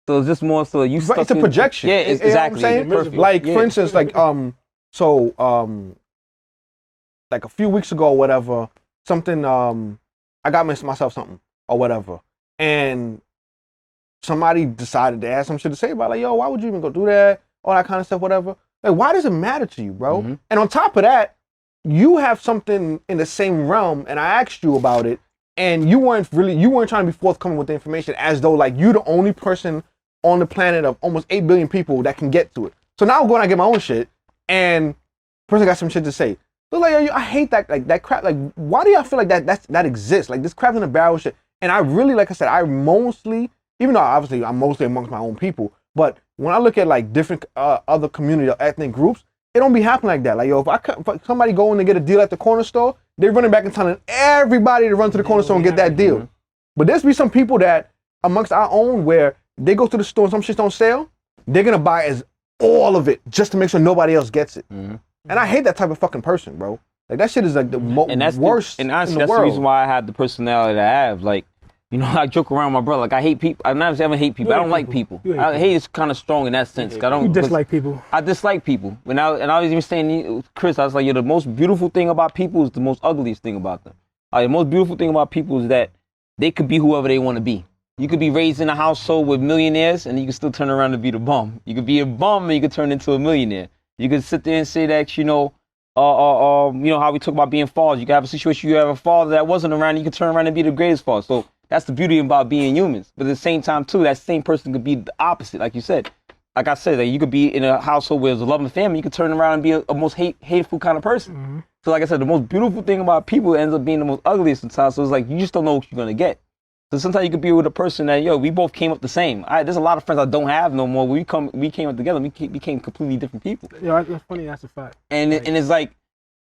So it's just more so you. Right, it's a projection. Yeah, exactly. You know what I'm saying? Like for instance, like like a few weeks ago or whatever, something I got myself something or whatever, and somebody decided to ask some shit to say about like, yo, why would you even go do that? All that kind of stuff, whatever. Like, why does it matter to you, bro? Mm-hmm. And on top of that, you have something in the same realm, and I asked you about it, and you weren't trying to be forthcoming with the information as though like you're the only person on the planet of almost 8 billion people that can get to it. So now I'm going to get my own shit, and person got some shit to say. So like, I hate that, like that crap. Like, why do y'all feel like that exists? Like this crap in the barrel shit. And I really, like I said, I mostly, even though obviously I'm mostly amongst my own people, but when I look at like different other community or ethnic groups, it don't be happening like that. Like, yo, if somebody going to get a deal at the corner store, they're running back and telling everybody to run to the corner store and get that deal. Mm-hmm. But there's be some people that amongst our own where they go to the store and some shit's on sale, they're gonna buy all of it just to make sure nobody else gets it. Mm-hmm. And I hate that type of fucking person, bro. Like that shit is like the worst and honestly, in the world. That's the reason why I have the personality that I have. Like, you know, I joke around with my brother. Like I hate people. I never say I hate people. I don't like people. Hate is kind of strong in that sense. I don't. You dislike people. I dislike people. And I was even saying, Chris, I was like, the most beautiful thing about people is the most ugliest thing about them. The most beautiful thing about people is that they could be whoever they want to be. You could be raised in a household with millionaires, and you can still turn around and be the bum. You could be a bum, and you could turn into a millionaire. You could sit there and say that, you know how we talk about being fathers. You could have a situation, you have a father that wasn't around, you could turn around and be the greatest father. So that's the beauty about being humans. But at the same time, too, that same person could be the opposite, like you said. Like I said, like you could be in a household where there's a loving family, you could turn around and be a most hateful kind of person. Mm-hmm. So like I said, the most beautiful thing about people ends up being the most ugliest sometimes. So it's like, you just don't know what you're going to get. So sometimes you could be with a person that, we both came up the same. There's a lot of friends I don't have no more. We came up together, we became completely different people. Yeah, that's funny, that's a fact. And it's like,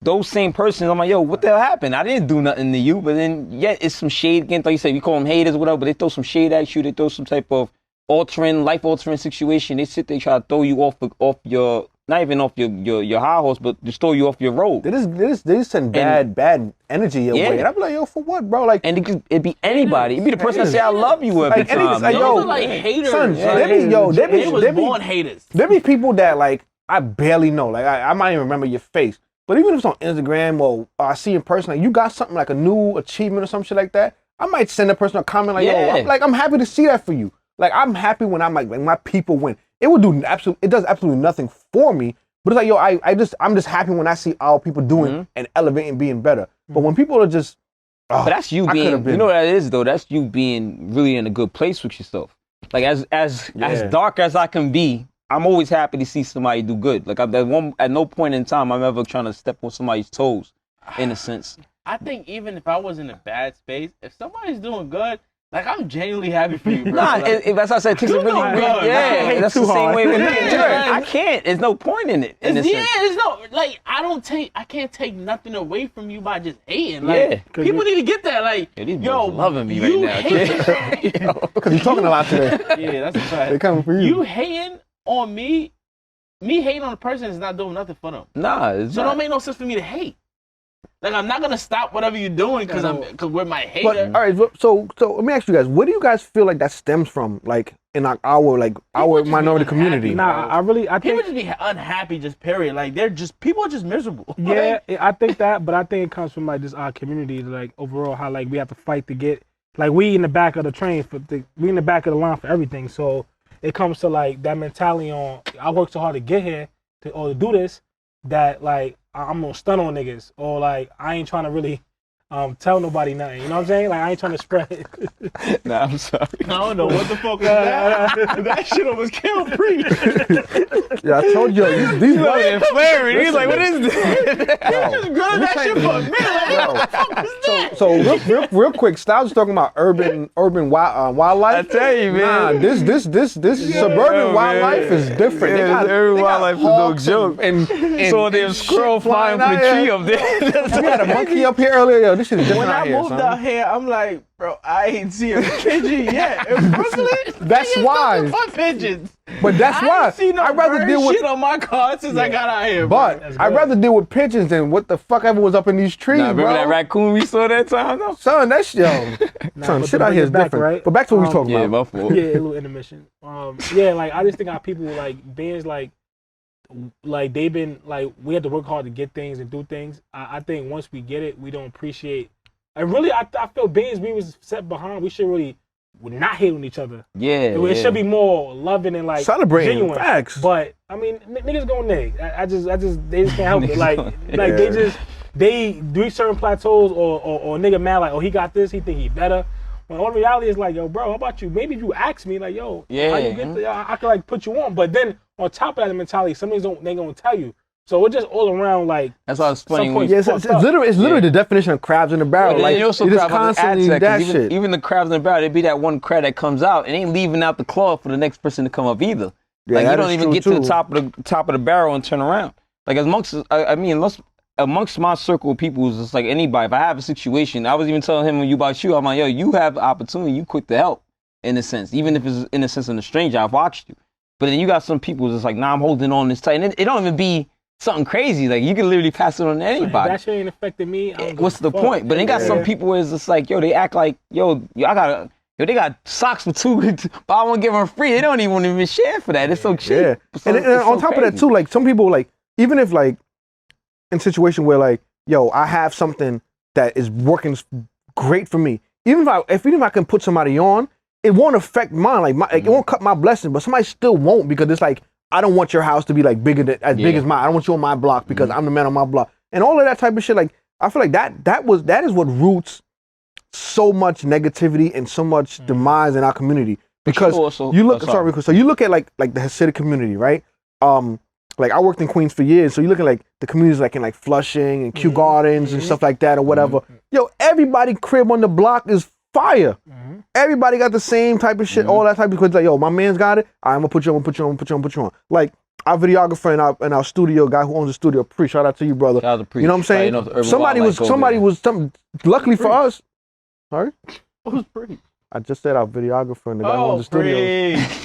those same persons, I'm like, what the hell happened? I didn't do nothing to you, but then yet it's some shade again. Like you said, we call them haters or whatever, but they throw some shade at you. They throw some type of life-altering situation. They sit there, try to throw you off your, not even off your high horse, but just throw you off your road. They just send bad energy your way. And I'm like, yo, for what, bro? Like, and it'd be anybody. It'd be the person that say I love you every time. Those are like haters. Son, they be born haters. There be people that like I barely know. Like I might even remember your face. But even if it's on Instagram or I see in person, like you got something like a new achievement or some shit like that, I might send a person a comment like, I'm happy to see that for you. Like I'm happy when I'm like when my people win. It does absolutely nothing for me. But it's like, I'm just happy when I see our people doing and elevating, being better. But when people are just, but that's you being, you know what that is though? That's you being really in a good place with yourself. Like as dark as I can be, I'm always happy to see somebody do good. Like at no point in time I'm ever trying to step on somebody's toes, in a sense. I think even if I was in a bad space, if somebody's doing good, like I'm genuinely happy for you, bro. Nah, that's what I said. It takes a really that's the same way with me. I can't. There's no point in it. There's no like I can't take nothing away from you by just hating. Like people need to get that. Like yo, loving me right now. Because you're talking a lot today. Yeah, that's a fact. They coming for you. You hating on me hating on a person is not doing nothing for them. Nah, it don't make no sense for me to hate. Like I'm not gonna stop whatever you're doing because we're my hater. But, all right, so let me ask you guys, what do you guys feel like that stems from? Like in our minority community. Nah, I think people just be unhappy, just period. Like people are just miserable. Yeah, I think that, but I think it comes from like just our community, like overall how like we have to fight to get like we in the back of the train we in the back of the line for everything. So it comes to like that mentality on I worked so hard to get here to do this that like I'm gonna stun on niggas, or like I ain't trying to really tell nobody nothing. You know what I'm saying? Like I ain't trying to spread. Nah, I'm sorry. I don't know what the fuck was that. That shit almost killed Pre. Yeah, I told you these Like, flaring. He's like, what is this? Just grilling that shit for a minute. Like, what the fuck was that? So real quick, Styles was talking about urban wildlife. I tell you, man. Nah, this suburban wildlife is different. Yeah, urban wildlife is no joke. And So them squirrel flying from the tree up there. we had a monkey up here earlier. Yo, this shit is different When I out here, moved son. out here, I'm like, bro, I ain't seen a pigeon yet. In Brooklyn, That's niggas why. don't fuck pigeons. But that's I why ain't seen no I'd rather bird deal with. shit on my car since I got out here. But That's I'd good. rather deal with pigeons than what the fuck ever was up in these trees, Nah, remember bro. that raccoon we saw that time though? Son, that's yo. Son, but shit to out bring here it is back, different. right? But back to what we was talking Yeah, about. my fault. Yeah, a little intermission. Yeah, like I just think our people like bands like they've been like we had to work hard to get things and do things. I think once we get it, we don't appreciate. And really, I feel bands we was set behind. We should really not hate on each other. Yeah. It should be more loving and like Celebrating genuine. facts. But I mean, niggas go nig. I just they just can't help it. Niggas Like go- they reach certain plateaus or nigga mad like, oh, he got this, he think he better. When all reality is like, yo, bro, how about you? Maybe if you ask me, like, yo, how you get there? I can like put you on. But then on top of that mentality, some niggas they gonna tell you. So we're just all around like. That's why it's funny. Some when point- Yeah, it's literally the definition of crabs in the barrel. But Like then you also you're just crab with the ad constantly tech, 'cause that shit. even the crabs in the barrel, there be that one crab that comes out and ain't leaving out the claw for the next person to come up either. Yeah, Like you that don't is even true, get to too. the top of the barrel and turn around. Like amongst my circle of people, it's just like anybody. If I have a situation, I was even telling him about you. I'm like, yo, you have the opportunity, you quick to help in a sense, even if it's in a sense of a stranger. I've watched you, but then you got some people that's like, nah, I'm holding on this tight, and it don't even be something crazy. Like you can literally pass it on to anybody. That shit ain't affecting me. I don't give What's a the fuck. point? But then got some Yeah. people where it's just like, yo, they act like, yo, they got socks for $2, but I want to give them free. They don't even want to even share for that. It's so cheap. Yeah, So- and it's on so top of that crazy. too, like some people like even if like in situation where like yo, I have something that is working great for me. Even if I can put somebody on, it won't affect mine. Like it won't cut my blessing, but somebody still won't because it's like I don't want your house to be like big as mine. I don't want you on my block because I'm the man on my block, and all of that type of shit. Like I feel like that is what roots so much negativity and so much demise in our community. Because also- you look, oh, sorry. so you look at like the Hasidic community, right? Like I worked in Queens for years, so you look at like the communities like in like Flushing and Kew Gardens and stuff like that or whatever. Yo, everybody crib on the block is fire. Everybody got the same type of shit, all that type of shit. Like, yo, my man's got it. I'm gonna put you on. Like our videographer in our studio, guy who owns the studio, Pre, shout out to you, brother. Shout out to Pre. You know what I'm saying? Shout out to Urban Somebody Wildlife was luckily for us. Sorry? Who's Pre? I just said our videographer and the guy who owns the studio. Pre.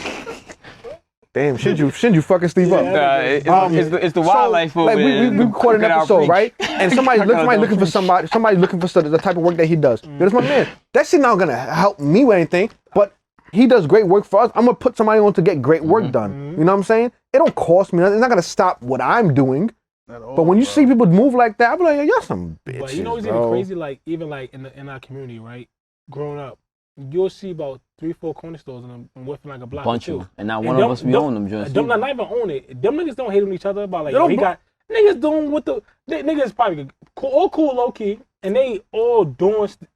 Damn, shouldn't you fucking Steve up? It's the wildlife over Like there. we recorded an Cooking our episode, preach. right? And somebody's looking for somebody's looking for the type of work that he does. That's my man. That shit not gonna help me with anything, but he does great work for us. I'm gonna put somebody on to get great work done. You know what I'm saying? It don't cost me nothing. It's not gonna stop what I'm doing. But when you see people move like that, I'm like, yo, y'all some bitches. But you know what's even crazy? Like even like in our community, right? Growing up, you'll see about 3-4 corner stores and within like a block Bunch or of two. them. And not And one of us, we own them, just. Them not even own it. Them niggas don't hate on each other about like They don't he got niggas doing what the niggas probably cool low key, and they all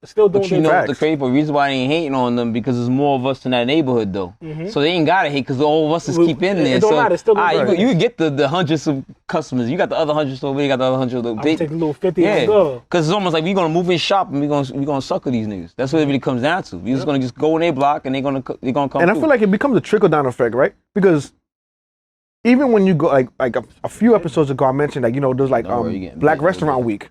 still doing But you their know thing. what the crazy part, reason why they ain't hating on them, because there's more of us in that neighborhood though. So they ain't gotta hate because all of us is Well, keep in it there. don't So matter, it's still you, right. you get the hundreds of customers. You got the other hundreds over there, you got the other hundreds over I'm there. taking a little 50 Yeah, and go. because it's almost like we gonna move in shop and we gonna sucker these niggas. That's what it really comes down to. We just gonna just go in their block and they're gonna come. And I through. feel like it becomes a trickle down effect, right? Because even when you go like a few episodes ago, I mentioned like there's like Don't worry, you getting Black big. Restaurant Week,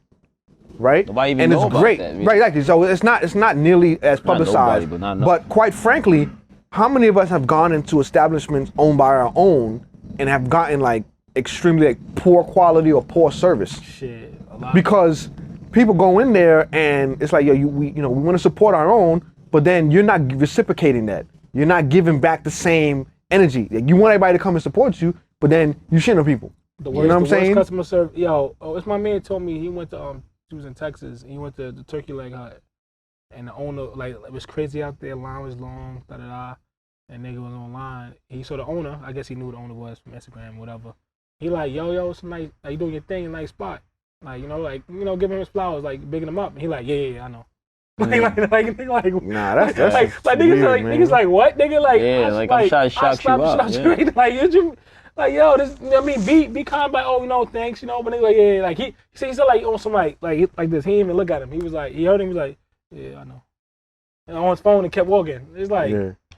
right? Nobody even and know it's about great, that, really. right? Exactly. So it's not nearly as publicized. nobody, but not but quite frankly, how many of us have gone into establishments owned by our own and have gotten like extremely like poor quality or poor service? Shit, a lot. Because people go in there and it's like, we want to support our own, but then you're not reciprocating that. You're not giving back the same energy. Like, you want everybody to come and support you, but then you shit on people. The You know what I'm saying? Worst customer service. Yo, it's my man told me he went to he was in Texas. And he went to the Turkey Leg Hut, and the owner like it was crazy out there. Line was long, da da da, and nigga was online. He saw the owner. I guess he knew who the owner was from Instagram, whatever. He like, yo, it's nice. Like, you doing your thing, nice spot. Like, giving him his flowers, like bigging him up. And he like, yeah, I know. Nah, that's niggas like what? Nigga like I'm trying to shock you up. Yeah. Like yo, this be calm, like thanks, but nigga like like he said like on some like this. He didn't even look at him. He was like he heard him. He was like yeah, I know. And on his phone and kept walking. It's like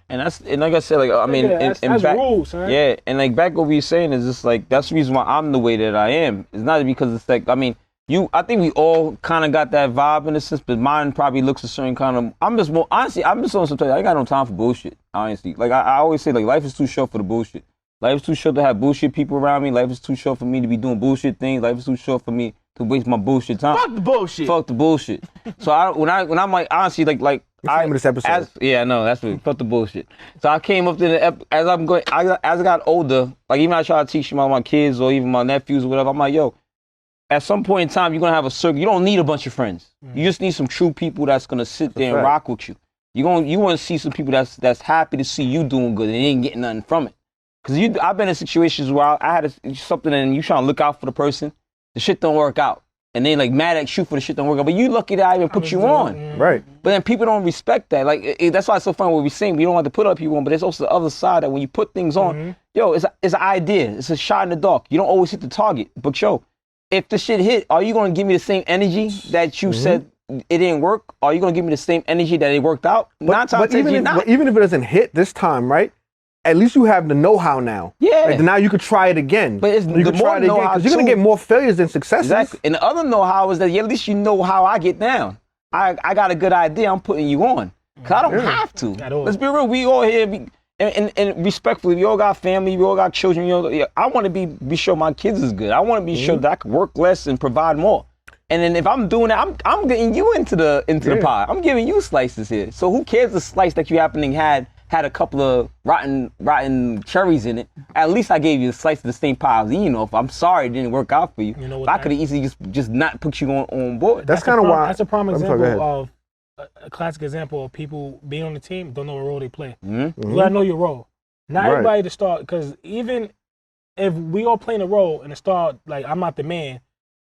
and like I said, like I mean, that's back, rules, son. Yeah, and like back what we were saying is just like that's the reason why I'm the way that I am. It's not because it's like I mean. I think we all kind of got that vibe in a sense, but mine probably looks a certain kind of. I'm just on sometimes. I ain't got no time for bullshit. Honestly, like I always say, like life is too short for the bullshit. Life is too short to have bullshit people around me. Life is too short for me to be doing bullshit things. Life is too short for me to waste my bullshit time. Fuck the bullshit. Fuck the bullshit. So when I'm like honestly like name of this episode. I know that's what fuck the bullshit. So I came up to as I got older, like even I try to teach my kids or even my nephews or whatever. I'm like, yo. At some point in time, you're gonna have a circle. You don't need a bunch of friends. You just need some true people that's gonna sit there and rock with you. You want to see some people that's happy to see you doing good and ain't getting nothing from it. Cause I've been in situations where I had something and you trying to look out for the person, the shit don't work out, and they like mad at you for the shit don't work out. But you lucky that I even put you on. Right. But then people don't respect that. Like that's why it's so fun what we saying. We don't want to put other people on, but there's also the other side that when you put things on, yo, it's an idea. It's a shot in the dark. You don't always hit the target, but yo. If the shit hit, are you going to give me the same energy that you said it didn't work? Are you going to give me the same energy that it worked out? But even if it doesn't hit this time, right? At least you have the know-how now. Yeah. Like now you could try it again. But it's you the can try it again because you're going to get more failures than successes. Exactly. And the other know-how is that at least you know how I get down. I got a good idea. I'm putting you on. Because I don't have to. Let's be real. We all here... And respectfully, we all got family, we all got children. I want to be sure my kids is good. I want to be sure that I can work less and provide more. And then if I'm doing that, I'm getting you into the pie. I'm giving you slices here. So who cares the slice that you happening had a couple of rotten cherries in it? At least I gave you a slice of the same pie I was eating off. I'm sorry it didn't work out for you. I could have easily just not put you on board. That's kind of why. That's a prime example of. A classic example of people being on the team don't know what role they play. You gotta know your role. Not everybody to start, because even if we all playing a role and it start like I'm not the man,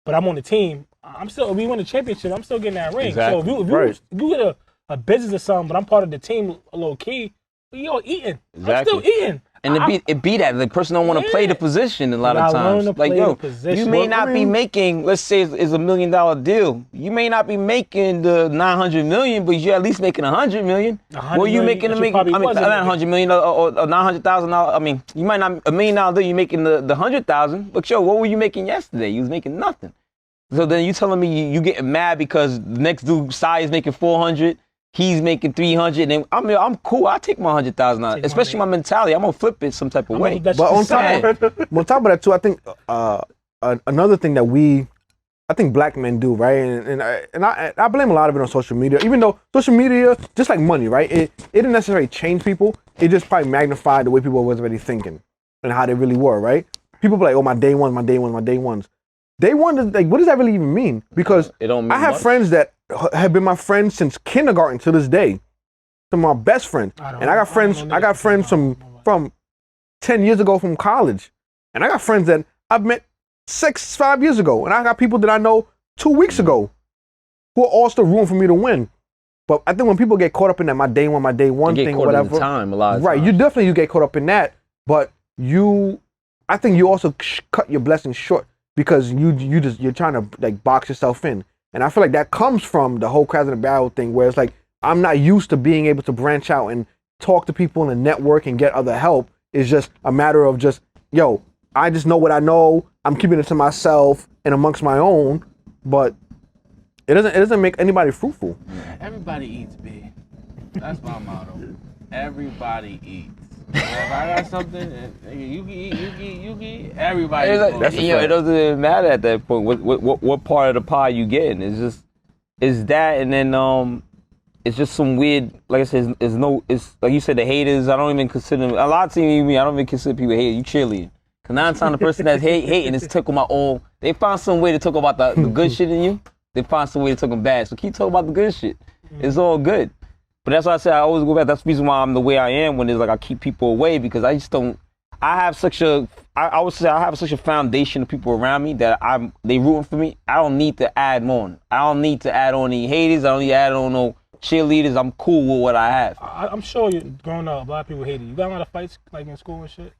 but I'm on the team, if we win the championship, I'm still getting that ring. Exactly. So if you get a business or something, but I'm part of the team low key, we all eating. Exactly. I'm still eating. And it be that the person don't want to play the position a lot of times. Like you may not be making, let's say it's $1 million deal. You may not be making the $900 million, but you're at least making $100 million. Well, you making not $100 million or $900,000. I mean, you might not $1 million deal. You making the $100,000, but what were you making yesterday? You was making nothing. So then you telling me you getting mad because the next dude Sai is making 400. He's making 300, and I'm cool. I take my 100,000 out, especially my mentality. I'm gonna flip it some type of way. But on top of that too, I think another thing that I think black men do, right? And I blame a lot of it on social media. Even though social media, just like money, right? It didn't necessarily change people. It just probably magnified the way people was already thinking and how they really were, right? People be like, oh, my day ones. Day one is like, what does that really even mean? Because I have friends that have been my friends since kindergarten to this day. Some of my best friends. And I got friends from 10 years ago from college. And I got friends that I've met 5 years ago. And I got people that I know 2 weeks ago who are all still rooting for me to win. But I think when people get caught up in that my day one thing or whatever. You definitely get caught up in that. But I think you also cut your blessings short because you're trying to like box yourself in. And I feel like that comes from the whole crabs in a barrel thing, where it's like, I'm not used to being able to branch out and talk to people and network and get other help. It's just a matter of just, I just know what I know. I'm keeping it to myself and amongst my own, but it doesn't make anybody fruitful. Everybody eats, B. That's my motto. Everybody eats. If I got something, you can eat. Everybody. It doesn't matter at that point. What part of the pie you getting? It's that, and then it's just some weird. Like I said, it's like you said, the haters. I don't even consider them. A lot of teams, I don't even consider people haters. You cheerleading. Cause 9 times the person that's hating is talking about all. They find some way to talk about the good shit in you. They find some way to talk them bad. So keep talking about the good shit. It's all good. But that's why I say I always go back. That's the reason why I'm the way I am when it's like I keep people away, because I I have such a, I would say I have such a foundation of people around me that they rooting for me. I don't need to add on. I don't need to add on any haters. I don't need to add on no cheerleaders. I'm cool with what I have. I'm sure you growing up, a lot of people hated you. You got a lot of fights like in school and shit?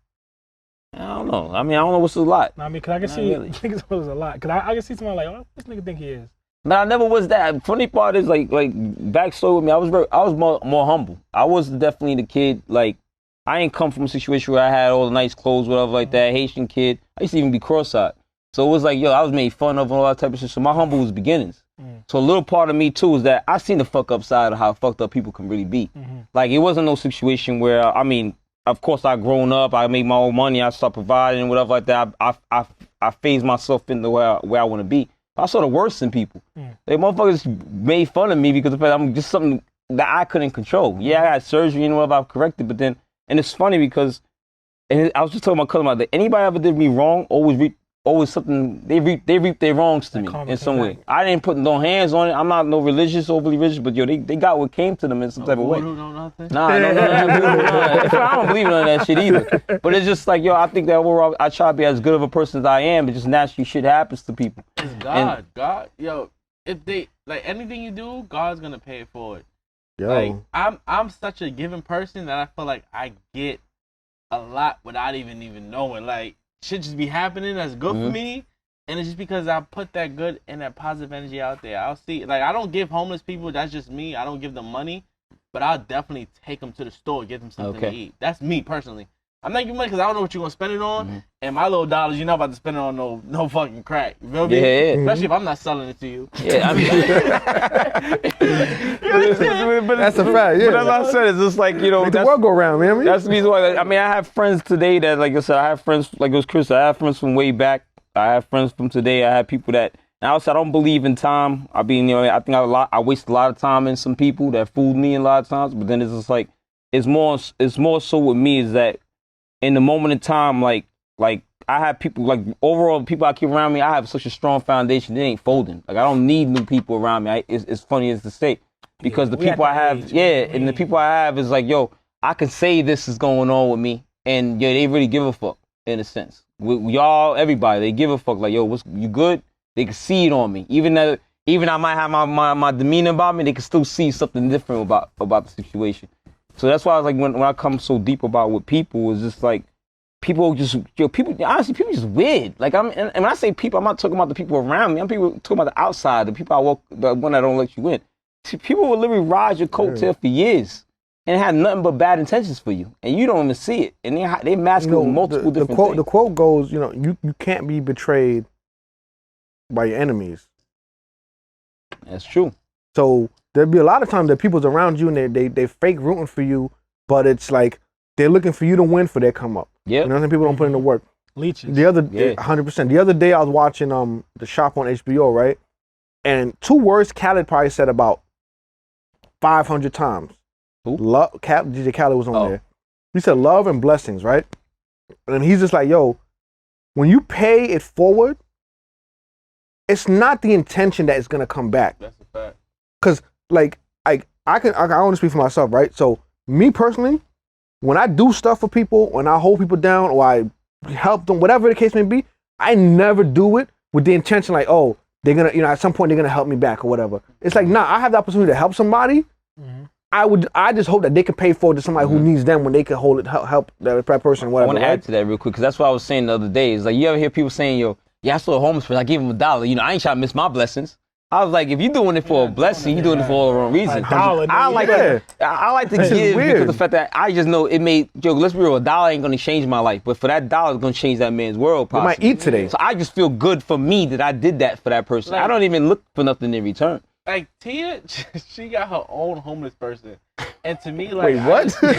I don't know. I mean, I don't know what's a lot. I mean, cause I can see niggas was a lot. Cause I can see somebody like, oh, this nigga think he is. But I never was that. Funny part is like backstory with me. I was more humble. I was definitely the kid. Like I ain't come from a situation where I had all the nice clothes, whatever like that. Haitian kid. I used to even be cross-eyed. So it was like, yo, I was made fun of and all that type of shit. So my humble was beginnings. So a little part of me too is that I seen the fuck up side of how fucked up people can really be. Like it wasn't no situation where I mean. Of course, I grown up. I made my own money. I started providing and whatever like that. I phased myself into where I want to be. I saw the worst in people. They motherfuckers made fun of me because of the fact I'm just something that I couldn't control. Yeah, I had surgery and whatever. I've corrected, but then and it's funny because and I was just talking to my cousin about that. Anybody ever did me wrong? Always something they reap their wrongs to me in some way. I didn't put no hands on it. I'm not no overly religious, but yo, they got what came to them in some type of way. Nah, I don't believe in none of that shit either. But it's just like, yo, I think that overall I try to be as good of a person as I am, but just naturally shit happens to people. It's God, yo, if they like anything you do, God's gonna pay it forward. Yo. Like I'm such a giving person that I feel like I get a lot without even knowing. Like shit just be happening that's good for me, and it's just because I put that good and that positive energy out there. I'll see, like I don't give homeless people. That's just me. I don't give them money, but I'll definitely take them to the store, get them something to eat. That's me personally. I'm not giving money because I don't know what you're gonna spend it on, and my little dollars, you're not about to spend it on no fucking crack. You feel me? Yeah. Especially if I'm not selling it to you. Yeah, I mean, but that's a fact. Yeah, but as I said, it's just like make the world go round, man. That's the reason why. I mean, I have friends today that, like I said, I have friends like it was Chris. I have friends from way back. I have friends from today. I have people that. And also, I don't believe in time. I mean, you know, I think I waste a lot of time in some people that fooled me a lot of times. But then it's just like it's more so with me is that in the moment in time, like I have people like overall people I keep around me. I have such a strong foundation. It ain't folding. Like I don't need new people around me. It's funny as to say because the people I have, and the people I have is like, yo, I can say this is going on with me, and yo, they really give a fuck in a sense. We all, everybody, they give a fuck. Like, yo, you good? They can see it on me. Even I might have my demeanor about me, they can still see something different about the situation. So that's why I was like, when I come so deep about with people, is just like, people just weird. Like and when I say people, I'm not talking about the people around me. I'm talking about the outside, the people the one that don't let you in. See, people will literally ride your coattail for years and have nothing but bad intentions for you, and you don't even see it. And they masking multiple different things. The quote goes, you know, you can't be betrayed by your enemies. That's true. So there'll be a lot of times that people's around you and they fake rooting for you, but it's like they're looking for you to win for their come up. Yeah, you know what I mean? People don't put in the work. Leeches. 100%. The other day I was watching The Shop on HBO, right? And two words Khaled probably said about 500 times. Who? Love. DJ Khaled was on there. He said love and blessings, right? And he's just like, yo, when you pay it forward, it's not the intention that it's gonna come back. That's a fact. Cause like I only speak for myself, right? So me personally, when I do stuff for people, when I hold people down or I help them, whatever the case may be, I never do it with the intention like, oh, they're gonna, you know, at some point they're gonna help me back or whatever. It's like, nah, I have the opportunity to help somebody. I just hope that they can pay forward to somebody who needs them when they can help that person, whatever. I want to add to that real quick, because that's what I was saying the other day. Is like, you ever hear people saying, yo, yeah, I saw a homeless person, I gave him $1. You know, I ain't trying to miss my blessings. I was like, if you're doing it for a blessing, you're doing it for all the wrong reason. I like to give because of the fact that I just know it made, yo, let's be real, $1 ain't going to change my life. But for that $1, it's going to change that man's world, possibly. You might eat today. So I just feel good for me that I did that for that person. Like, I don't even look for nothing in return. Like, Tia, she got her own homeless person. And to me, like... Wait, what? Yo,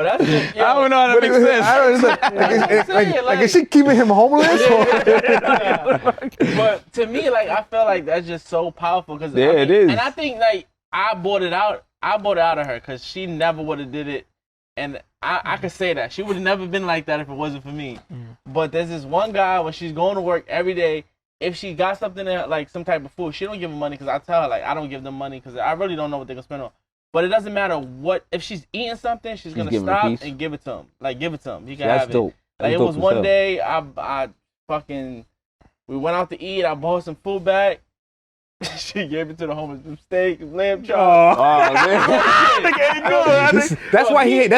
that's it. Yo, I don't know how that makes sense. Like, is she keeping him homeless? But to me, like, I feel like that's just so powerful. Cause it is. And I think, like, I bought it out of her because she never would have did it. And I could say that. She would have never been like that if it wasn't for me. But there's this one guy when she's going to work every day, if she got something like some type of food, she don't give him money because I tell her, like, I don't give them money because I really don't know what they're going to spend on. But it doesn't matter what, if she's eating something, she's gonna stop and give it to him. Like, give it to him. He can have dope. it. Like, it was one day, I fucking, we went out to eat, I bought some food back. She gave it to the homeless, steak, lamb chop. Oh, man. That's why he ate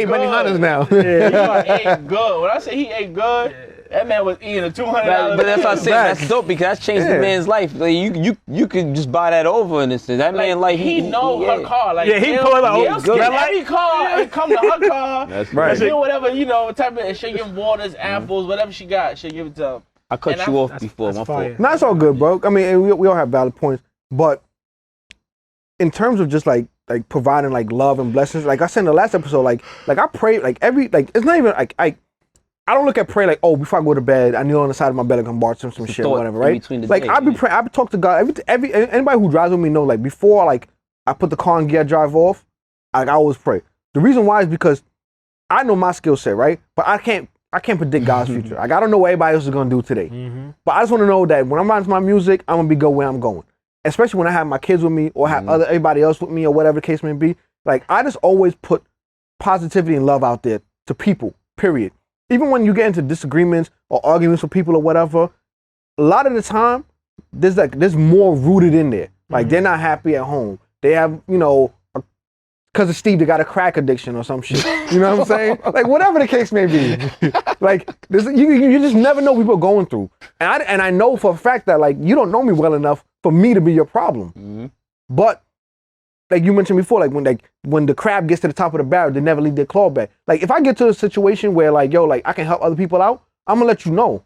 Benihana's now. Yeah, he ate good. When I say he ate good, that man was eating a $200. But that's what I say. That's dope because that's changed the man's life. Like you could just buy that over and it's that man like he know her car. Like he pull it out. He'll every car and come to her car. That's right. Do whatever type of. She'll give him waters, apples, whatever she got. She'll give it to him. I cut you off before. My fault. No, it's all good, bro. I mean, we all have valid points, but in terms of just like providing like love and blessings, like I said in the last episode, like I pray it's not even like I don't look at prayer like, oh, before I go to bed, I kneel on the side of my bed and come bark some shit or whatever, right? Like I be talk to God. Anybody who drives with me know, like before like I put the car in gear, drive off, I always pray. The reason why is because I know my skill set, right? But I can't predict God's future. Like I don't know what everybody else is gonna do today. But I just want to know that when I'm writing my music, I'm gonna be go where I'm going. Especially when I have my kids with me or have everybody else with me or whatever the case may be. Like I just always put positivity and love out there to people. Period. Even when you get into disagreements or arguments with people or whatever, a lot of the time there's more rooted in there. Like they're not happy at home. They have because of Steve, they got a crack addiction or some shit. You know what I'm saying? Like whatever the case may be. Like you just never know what people are going through. And I know for a fact that like you don't know me well enough for me to be your problem. But like you mentioned before, like when the crab gets to the top of the barrel, they never leave their claw back. Like if I get to a situation where like I can help other people out, I'm gonna let you know.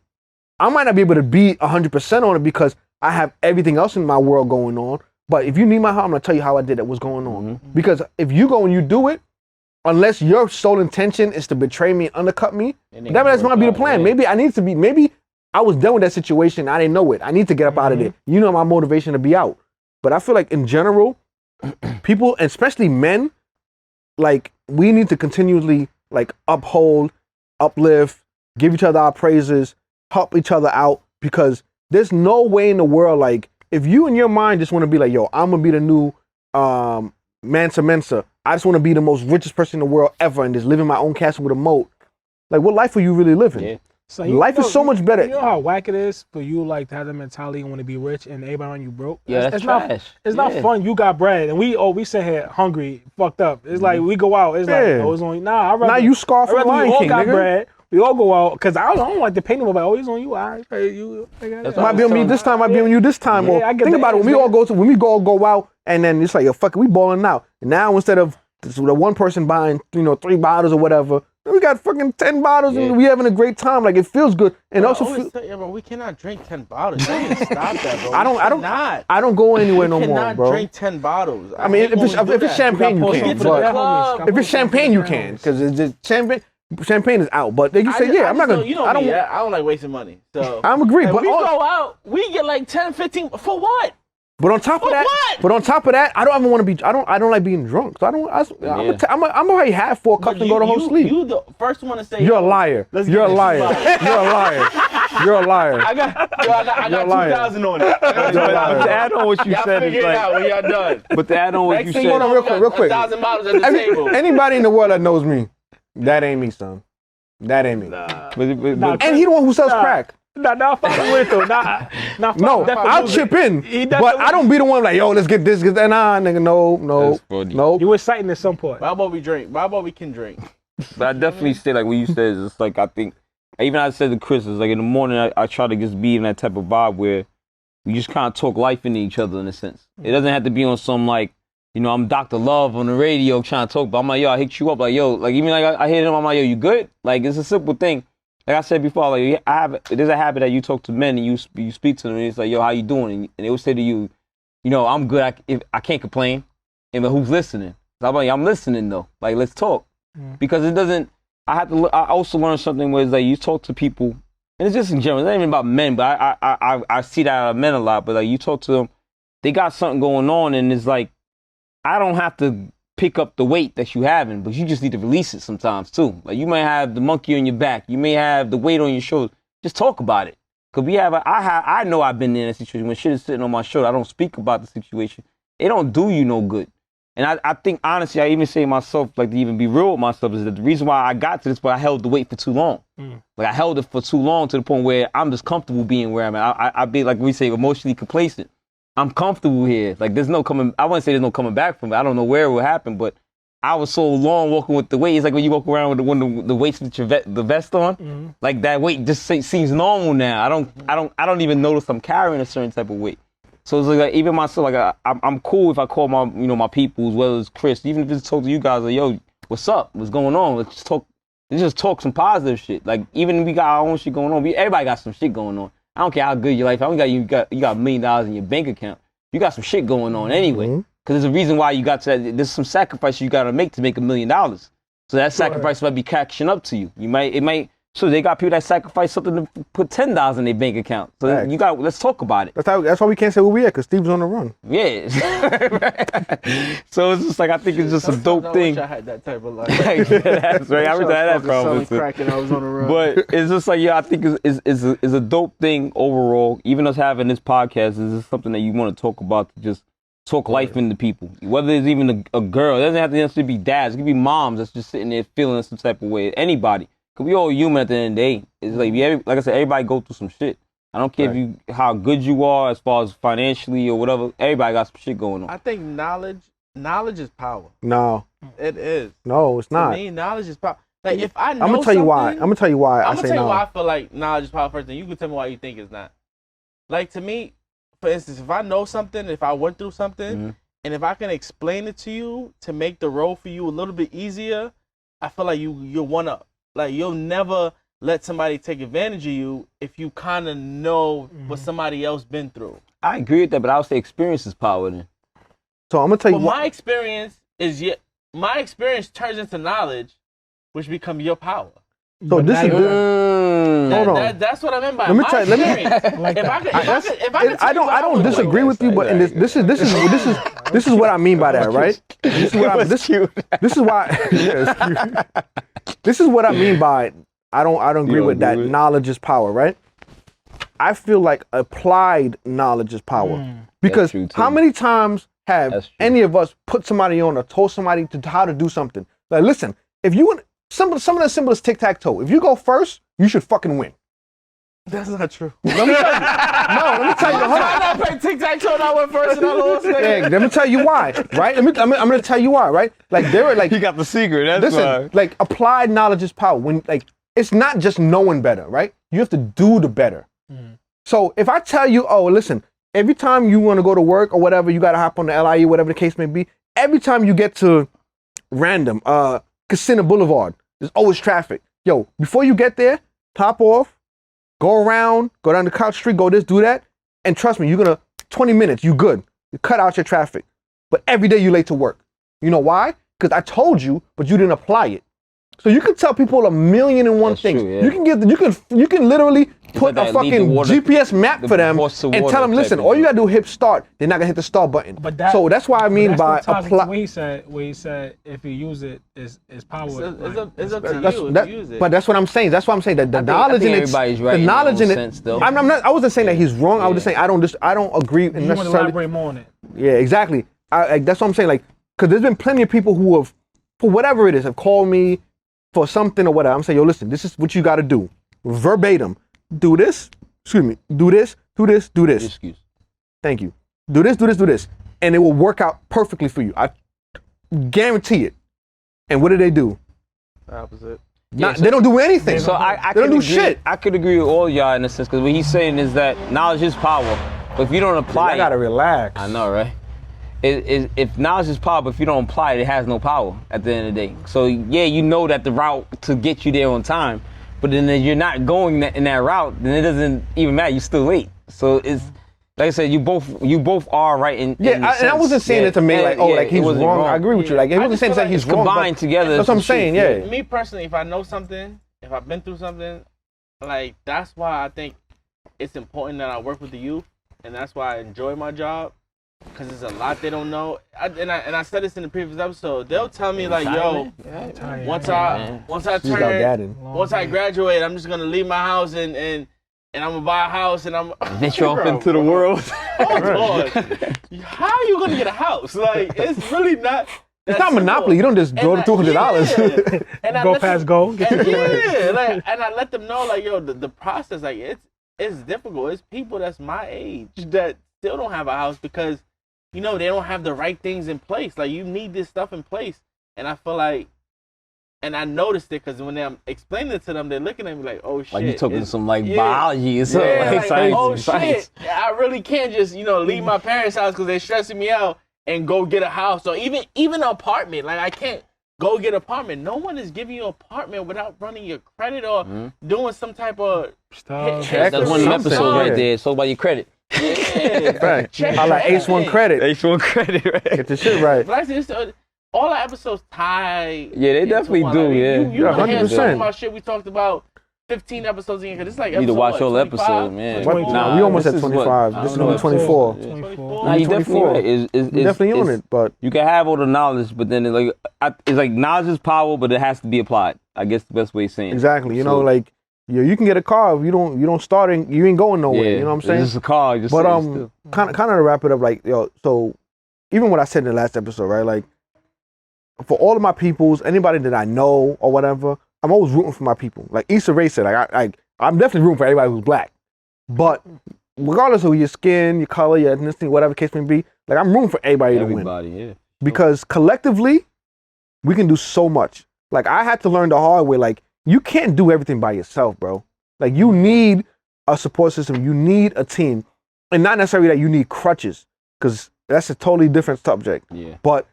I might not be able to be 100% on it because I have everything else in my world going on. But if you need my help, I'm gonna tell you how I did it, what's going on. Because if you go and you do it, unless your sole intention is to betray me and undercut me, that might be the plan. Maybe I was done with that situation. I didn't know it. I need to get up out of there. You know my motivation to be out. But I feel like in general, people, especially men, like we need to continually like uphold, uplift, give each other our praises, help each other out, because there's no way in the world, like if you in your mind just want to be like, yo, I'm gonna be the new Mansa Mensa. I just want to be the most richest person in the world ever and just live in my own castle with a moat. Like what life are you really living? Yeah. So life is so much better. You know how whack it is for you like to have the mentality and want to be rich and everybody on you broke? Yeah, that's trash. It's not fun. You got bread and we sit here hungry, fucked up. It's like we go out. It's like, oh, it's on you. Nah, I'd rather. Now you scarf from Lion King, got nigga. bread. We all go out because I don't like to pay them about, oh, it's on you. I pay you. Might be on me this time. Might be on you this time. Or think about it. When we go out and then it's like, yo, fuck it, we balling out. And now instead of the one person buying 3 bottles or whatever, we got fucking 10 bottles and we having a great time. Like it feels good. And bro, also bro, we cannot drink 10 bottles. You need to stop that, bro. I don't go anywhere no more, bro. Cannot drink 10 bottles. I mean, if it's champagne, you can. If it's champagne, you can, because champagne is out. But they can say, I'm not gonna. I don't like wasting money. So I'm agree. But we go out, we get like 10, 15 for what? But on top of that, I don't ever want to be. I don't like being drunk. So I'm already have 4 cups and go to whole sleep. You the first one to say you're a liar. You're a liar. You're a liar. You're a liar. I got 2,000 on it. But to add on what you said, figure it out when y'all done. But to add on what you said, hold on, real quick. 1,000 bottles at the table. Anybody in the world that knows me, that ain't me, son. That ain't me. And he the one who sells crack. Nah, fuck with though. No, I'll chip in, but I don't be the one like, yo, let's get this, get that. Nah, nigga, no. You were citing at some point. Why about we drink? Why about we can drink? But I definitely say, like what you said, it's like I think, even I said to Chris, it's like in the morning I try to just be in that type of vibe where we just kind of talk life into each other in a sense. It doesn't have to be on some like, I'm Dr. Love on the radio trying to talk, but I'm like, yo, I hit you up, like, yo, like even like I hit him, I'm like, yo, you good? Like it's a simple thing. Like I said before, like there's a habit that you talk to men and you speak to them and it's like, yo, how you doing? And they will say to you, I'm good. I can't complain. And but who's listening? So I'm like, I'm listening though. Like let's talk, because it doesn't. I also learned something where it's like you talk to people, and it's just in general. It's not even about men, but I see that out of men a lot. But like you talk to them, they got something going on, and it's like I don't have to pick up the weight that you having, but you just need to release it sometimes too. Like you might have the monkey on your back, you may have the weight on your shoulders. Just talk about it. Cause I know I've been in a situation when shit is sitting on my shoulder. I don't speak about the situation. It don't do you no good. And I think, honestly, I even say myself, like, to even be real with myself, is that the reason why I got to this, but I held the weight for too long. Like, I held it for too long to the point where I'm just comfortable being where I'm at. I be, like we say, emotionally complacent. I'm comfortable here. Like, there's no coming, I wouldn't say there's no coming back from it. I don't know where it will happen, but I was so long walking with the weight. It's like when you walk around with the weights with the vest on, like, that weight just seems normal now. I don't even notice I'm carrying a certain type of weight. So it's like even myself, like I'm cool if I call my my people, as well as Chris, even if it's talk to you guys, like, yo, what's up? What's going on? Let's just talk some positive shit. Like, even if we got our own shit going on, everybody got some shit going on. I don't care how good your life. I don't got you got $1 million in your bank account. You got some shit going on anyway. Because there's a reason why you got to that. There's some sacrifice you got to make $1 million. So that sacrifice might be catching up to you. It might. So they got people that sacrifice something to put $10 in their bank account. So let's talk about it. That's why we can't say where we at, because Steve's on the run. Yeah. So it's just like, I think it's just a dope thing. I had that type of life. That's right. I wish I had that problem. I was on the run. But it's just like, I think it's a dope thing overall. Even us having this podcast is something that you want to talk about, to just talk life into people. Whether it's even a girl, it doesn't have to necessarily be dads. It could be moms that's just sitting there feeling some type of way. Anybody. Cause we all human at the end of the day. It's like I said, everybody go through some shit. I don't care how good you are as far as financially or whatever. Everybody got some shit going on. I think knowledge is power. No. It is. No, it's not. To me, knowledge is power. Like, if I know I'm gonna tell you why. I'm gonna tell you why I say no. I'm gonna tell you why I feel like knowledge is power first, and you can tell me why you think it's not. Like, to me, for instance, if I know something, if I went through something, and if I can explain it to you to make the road for you a little bit easier, I feel like you'll wanna. Like, you'll never let somebody take advantage of you if you kind of know what somebody else been through. I agree with that, but I would say experience is power then. So I'm gonna tell you my experience turns into knowledge, which becomes your power. So this is hold on. That's what I meant by let me my tell you. I don't disagree with you, but in this is what I mean by that, right? This is why. This is what I mean by I don't agree with that. Knowledge is power, right? I feel like applied knowledge is power. Because how many times have any of us put somebody on or told somebody how to do something? Like, listen, if you want some of the simplest tic-tac-toe, if you go first, you should fucking win. That's not true. Let me tell you. No, let me tell you. Hold on. I played tic-tac-toe and I went first and I lost. Yeah, let me tell you why, right? I'm gonna tell you why, right? Like, there are like, you got the secret. That's why. Like, applied knowledge is power. When, like, it's not just knowing better, right? You have to do the better. So if I tell you, oh, listen, every time you want to go to work or whatever, you gotta hop on the LIE, whatever the case may be. Every time you get to random Casino Boulevard, there's always traffic. Yo, before you get there, top off. Go around, go down the Couch Street, go this, do that. And trust me, 20 minutes, you good. You cut out your traffic. But every day you late to work. You know why? Because I told you, but you didn't apply it. So you can tell people 1,000,001 things. True, yeah. You can literally put a fucking GPS map for them and tell them, listen, all you gotta do is hit start. They're not gonna hit the start button. So that's why I mean by apply. Where he said if you use it is power. It's up to you if you use it. But that's what I'm saying. That's why I'm saying that the knowledge in it. The knowledge in it. I wasn't saying that he's wrong. I was just saying I don't agree necessarily. You want to elaborate more on it. Yeah, exactly. That's what I'm saying. Like, because there's been plenty of people who have, for whatever it is, have called me for something or whatever. I'm saying, yo, listen, this is what you got to do. Verbatim. Do this. Excuse me. Do this. Do this. Do this. Excuse. Thank you. Do this. Do this. Do this. And it will work out perfectly for you. I guarantee it. And what do? The opposite. They don't do anything. So I they don't do agree, shit. I could agree with all y'all in a sense, because what he's saying is that knowledge is power. But if you don't apply it, I gotta relax. I know, right? If knowledge is power, but if you don't apply it, it has no power at the end of the day. So yeah, you know that the route to get you there on time, but then if you're not going in that route, then it doesn't even matter. You're still late. So it's like I said, you both are right in. Yeah, and I wasn't saying it to me like he's wrong. I agree with you. Like it wasn't saying that he's wrong. Combined together. That's what I'm saying. Yeah. Me personally, if I know something, if I've been through something, like that's why I think it's important that I work with the youth, and that's why I enjoy my job. Because there's a lot they don't know, and I said this in the previous episode. They'll tell me like, "Yo, once I graduate, I'm just gonna leave my house and and I'm gonna buy a house, and I'm venture off into the world. Hold on. How are you gonna get a house? Like, it's really not. It's not Monopoly. You don't just draw the $200. And go past go. And I let them know, like, yo, the process, like, it's difficult. It's people that's my age that still don't have a house because, you know, they don't have the right things in place. Like, you need this stuff in place. And I feel like, and I noticed it because when I'm explaining it to them, they're looking at me like, oh, shit. Like you talking some, like, biology or something. Yeah, like science, oh, science. shit. I really can't just, you know, leave my parents' house because they're stressing me out and go get a house or even an apartment. Like, I can't go get an apartment. No one is giving you an apartment without running your credit or doing some type of stuff. That's one of the episodes right there. So about your credit. Yeah. Right. I like Ace One Credit. Ace One Credit, right? Get the shit right. But like I said, all our episodes tie. Yeah, they definitely do. Like, yeah, you 100%. talking about shit we talked about 15 episodes in because it's like you need to watch all episode, man. Nah, we almost at 25. This is number 24. Nah, you definitely right. It's definitely on it, but you can have all the knowledge, but then it's like knowledge is power, but it has to be applied. I guess the best way of saying it. Exactly. You know, like you can get a car if you don't start and you ain't going nowhere. Yeah, you know what I'm saying? It's just a car. Just but kind of to wrap it up, like so even what I said in the last episode, right? Like for all of my peoples, anybody that I know or whatever, I'm always rooting for my people. Like Issa Rae said, I'm definitely rooting for everybody who's black. But regardless of your skin, your color, your ethnicity, whatever the case may be, like I'm rooting for everybody to win. Yeah. Because collectively, we can do so much. Like I had to learn the hard way. Like you can't do everything by yourself, bro. Like you need a support system. You need a team, and not necessarily that you need crutches, because that's a totally different subject. Yeah. But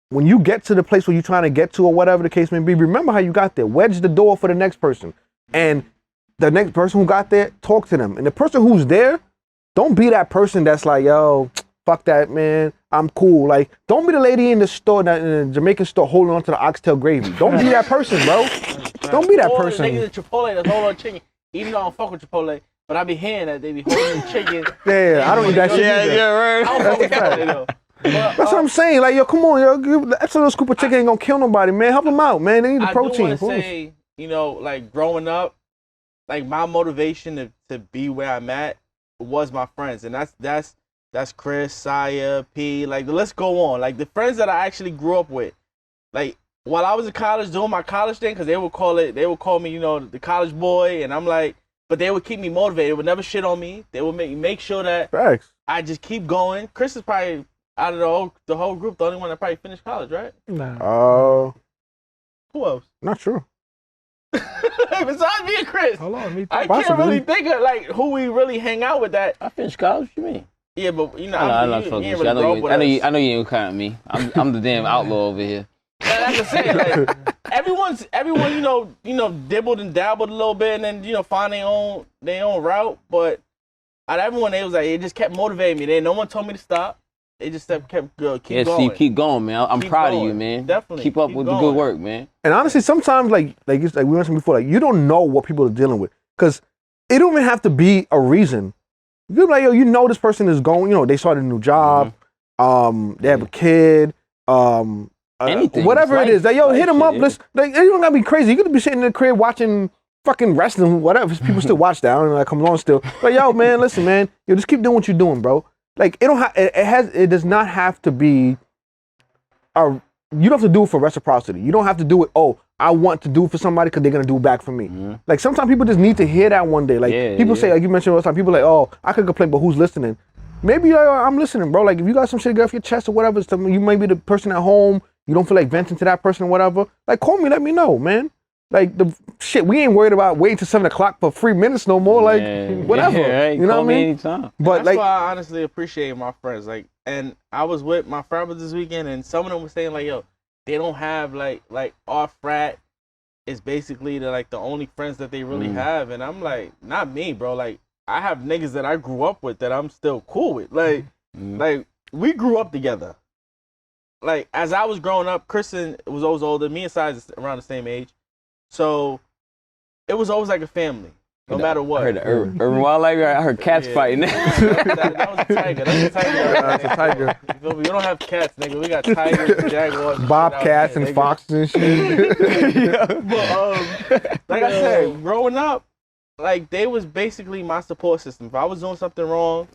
when you get to the place where you're trying to get to, or whatever the case may be, remember how you got there. Wedge the door for the next person, and the next person who got there, talk to them. And the person who's there, don't be that person that's like, yo, fuck that, man. I'm cool. Like, don't be the lady in the store, in the Jamaican store, holding on to the oxtail gravy. Don't be that person, bro. Don't be that person. Niggas at Chipotle that's holding on chicken. Even though I don't fuck with Chipotle, but I be hearing that they be holding chicken. Yeah, I don't eat that shit either. Yeah, right. I don't fuck with Chipotle though. But, that's what I'm saying. Like, yo, come on, yo, that little scoop of chicken ain't gonna kill nobody, man. Help them out, man. They need the protein. I do want to say, you know, like growing up, like my motivation to be where I'm at was my friends, and that's Chris, Saya, P. Like the list go on. Like the friends that I actually grew up with. Like while I was in college doing my college thing, because they would call me, you know, the college boy, and I'm like, but they would keep me motivated. They would never shit on me. They would make sure that I just keep going. Chris is probably out of the whole group the only one that probably finished college, right? Nah. Who else? Not true. Besides me and Chris, Hold on, me too. I can't really think of like who we really hang out with. That I finished college. What you mean? Yeah, but you know, I know you ain't count me. I'm the damn outlaw over here. Like I said, like everyone, you know, dibbled and dabbled a little bit, and then you know, find their own route. But out of everyone, they was like, it just kept motivating me. No one told me to stop. It just kept keep going. Keep going, man. I'm proud of you, man. Definitely. Keep up with the good work, man. And honestly, sometimes like we mentioned before, like you don't know what people are dealing with, because it don't even have to be a reason. You're like, yo, you know this person is going, you know, they started a new job, they have a kid, anything, whatever it is. Like, yo, hit them up. Let's, like, you don't gotta be crazy. You could be sitting in the crib watching fucking wrestling, whatever. People still watch that. I don't know, that comes on still. But yo, man, listen, man, yo, just keep doing what you're doing, bro. Like, it does not have to be you don't have to do it for reciprocity. You don't have to do it, oh, I want to do it for somebody because they're going to do it back for me. Mm-hmm. Like, sometimes people just need to hear that one day. Like, people say, like you mentioned all the time, people like, oh, I could complain, but who's listening? Maybe I'm listening, bro. Like, if you got some shit to get off your chest or whatever, you may be the person at home, you don't feel like venting to that person or whatever, like, call me, let me know, man. Like, the shit, we ain't worried about waiting till 7 o'clock for 3 minutes no more. Like, whatever. You know what I mean? Anytime. But that's like, why I honestly appreciate my friends. Like, and I was with my friends this weekend, and some of them were saying, like, yo, they don't have, like our frat is basically the only friends that they really have. And I'm like, not me, bro. Like, I have niggas that I grew up with that I'm still cool with. Like, like we grew up together. Like, as I was growing up, Kristen was always older. Me and Size around the same age. So it was always like a family, no matter what. I heard Urban Wildlife. I heard cats fighting. that was a tiger. That's a tiger. You feel me? We don't have cats, nigga. We got tigers, jaguars, bobcats, and foxes and shit. But like I said, growing up, like they was basically my support system. If I was doing something wrong,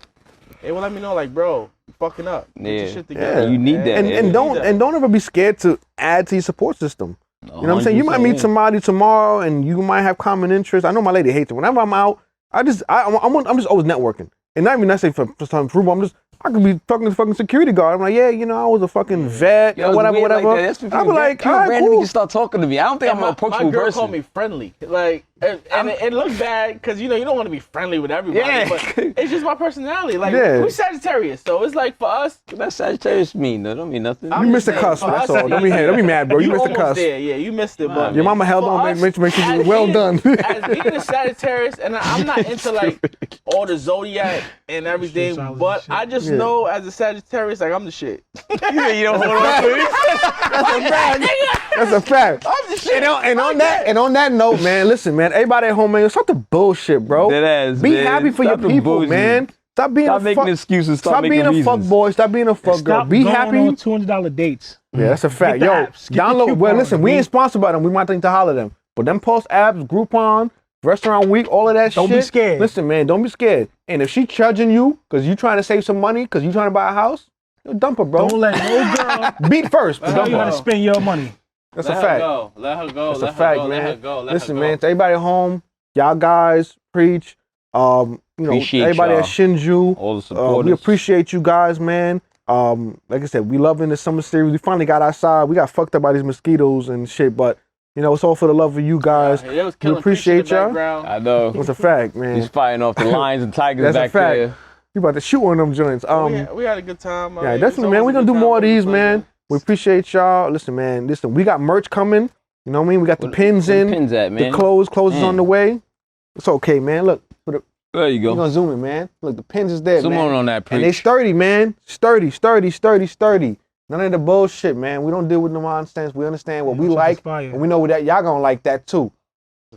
they would let me know, like, bro, you fucking up. Get your shit together. Yeah. You need that. And don't ever be scared to add to your support system. You know what I'm saying? You might meet somebody tomorrow and you might have common interests. I know my lady hates it. Whenever I'm out, I'm just always networking. And not even necessarily for something frugal. I could be talking to the fucking security guard. I'm like, yeah, you know, I was a fucking vet, whatever. Like I'm like, all right, randomly just start talking to me. I don't think I'm an approachable person. My girl called me friendly. Like, and it looked bad because, you know, you don't want to be friendly with everybody. But it's just my personality. Like, we're Sagittarius, so it's like for us. That's Sagittarius mean, though. Don't mean nothing. You missed the cusp, that's all. Don't be mad, bro. You missed the cusp. There, yeah, you missed it. But your mama held on, make sure you well done. As being a Sagittarius, and I'm not into, like, all the zodiac and everything, but I just know as a Sagittarius, like, I'm the shit. Yeah, you don't hold on to it. That's a fact. I'm the shit. And on that note, man, listen, man, everybody at home, man, stop the bullshit, bro. Be happy for your people, man. Stop making excuses. Stop being a fuck boy. Stop being a fuck girl. Be happy. On $200 dates. Yeah, that's a fact. Yo, download. Well, listen, we ain't sponsored by them. We might think to holler them. But them Post apps, Groupon, Restaurant Week, all of that shit. Don't be scared. Listen, man, don't be scared. And if she judging you because you trying to save some money, because you trying to buy a house, dump her, bro. Don't let no girl beat first. Tell you how to spend your money. That's a fact. Let her go. That's a fact, man. Listen, man, to everybody at home, y'all guys preach. You know, appreciate everybody y'all. at Shinju. All the supporters. We appreciate you guys, man. Like I said, we loving the summer series. We finally got outside. We got fucked up by these mosquitoes and shit, but you know, it's all for the love of you guys. We appreciate y'all. I know. It's a fact, man. He's fighting off the lions and tigers That's back a fact. there. You about to shoot one of them joints. We had a good time. Yeah, definitely, man. We're gonna do more of these, man. We appreciate y'all. Listen, man. Listen, we got merch coming. You know what I mean? We got the pins in. The pins at, man? The clothes is on the way. It's okay, man. Look. There you go. We're gonna zoom in, man. Look, the pins is there, Zoom man. on that, preach. And they sturdy, man. Sturdy. None of the bullshit, man. We don't deal with no nonsense. We understand what we like, and we know that y'all gonna like that too.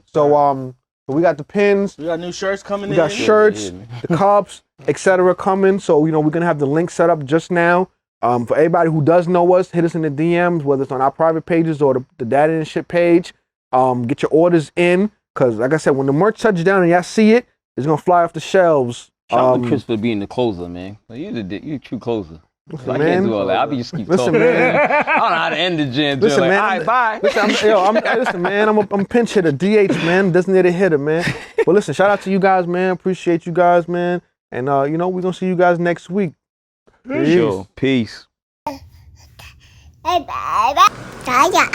So we got the pins. We got new shirts coming in. We got shirts, the cups, etc. coming. So you know we're gonna have the link set up just now. For everybody who does know us, hit us in the DMs, whether it's on our private pages or the Dad and Shit page. Get your orders in, cause like I said, when the merch touches down and y'all see it, it's gonna fly off the shelves. Shout out to Chris for being the closer, man. You a true closer. Listen, I man. can't do all that. I be just keep Listen, talking. man. I don't know how to end the gym. Listen, like, man. All right, bye. Listen, man. I'm pinch hitter, DH, man. Designated hitter, man. But listen, shout out to you guys, man. Appreciate you guys, man. And you know, we're gonna see you guys next week. Sure. Peace. Hey, baby. Chaya.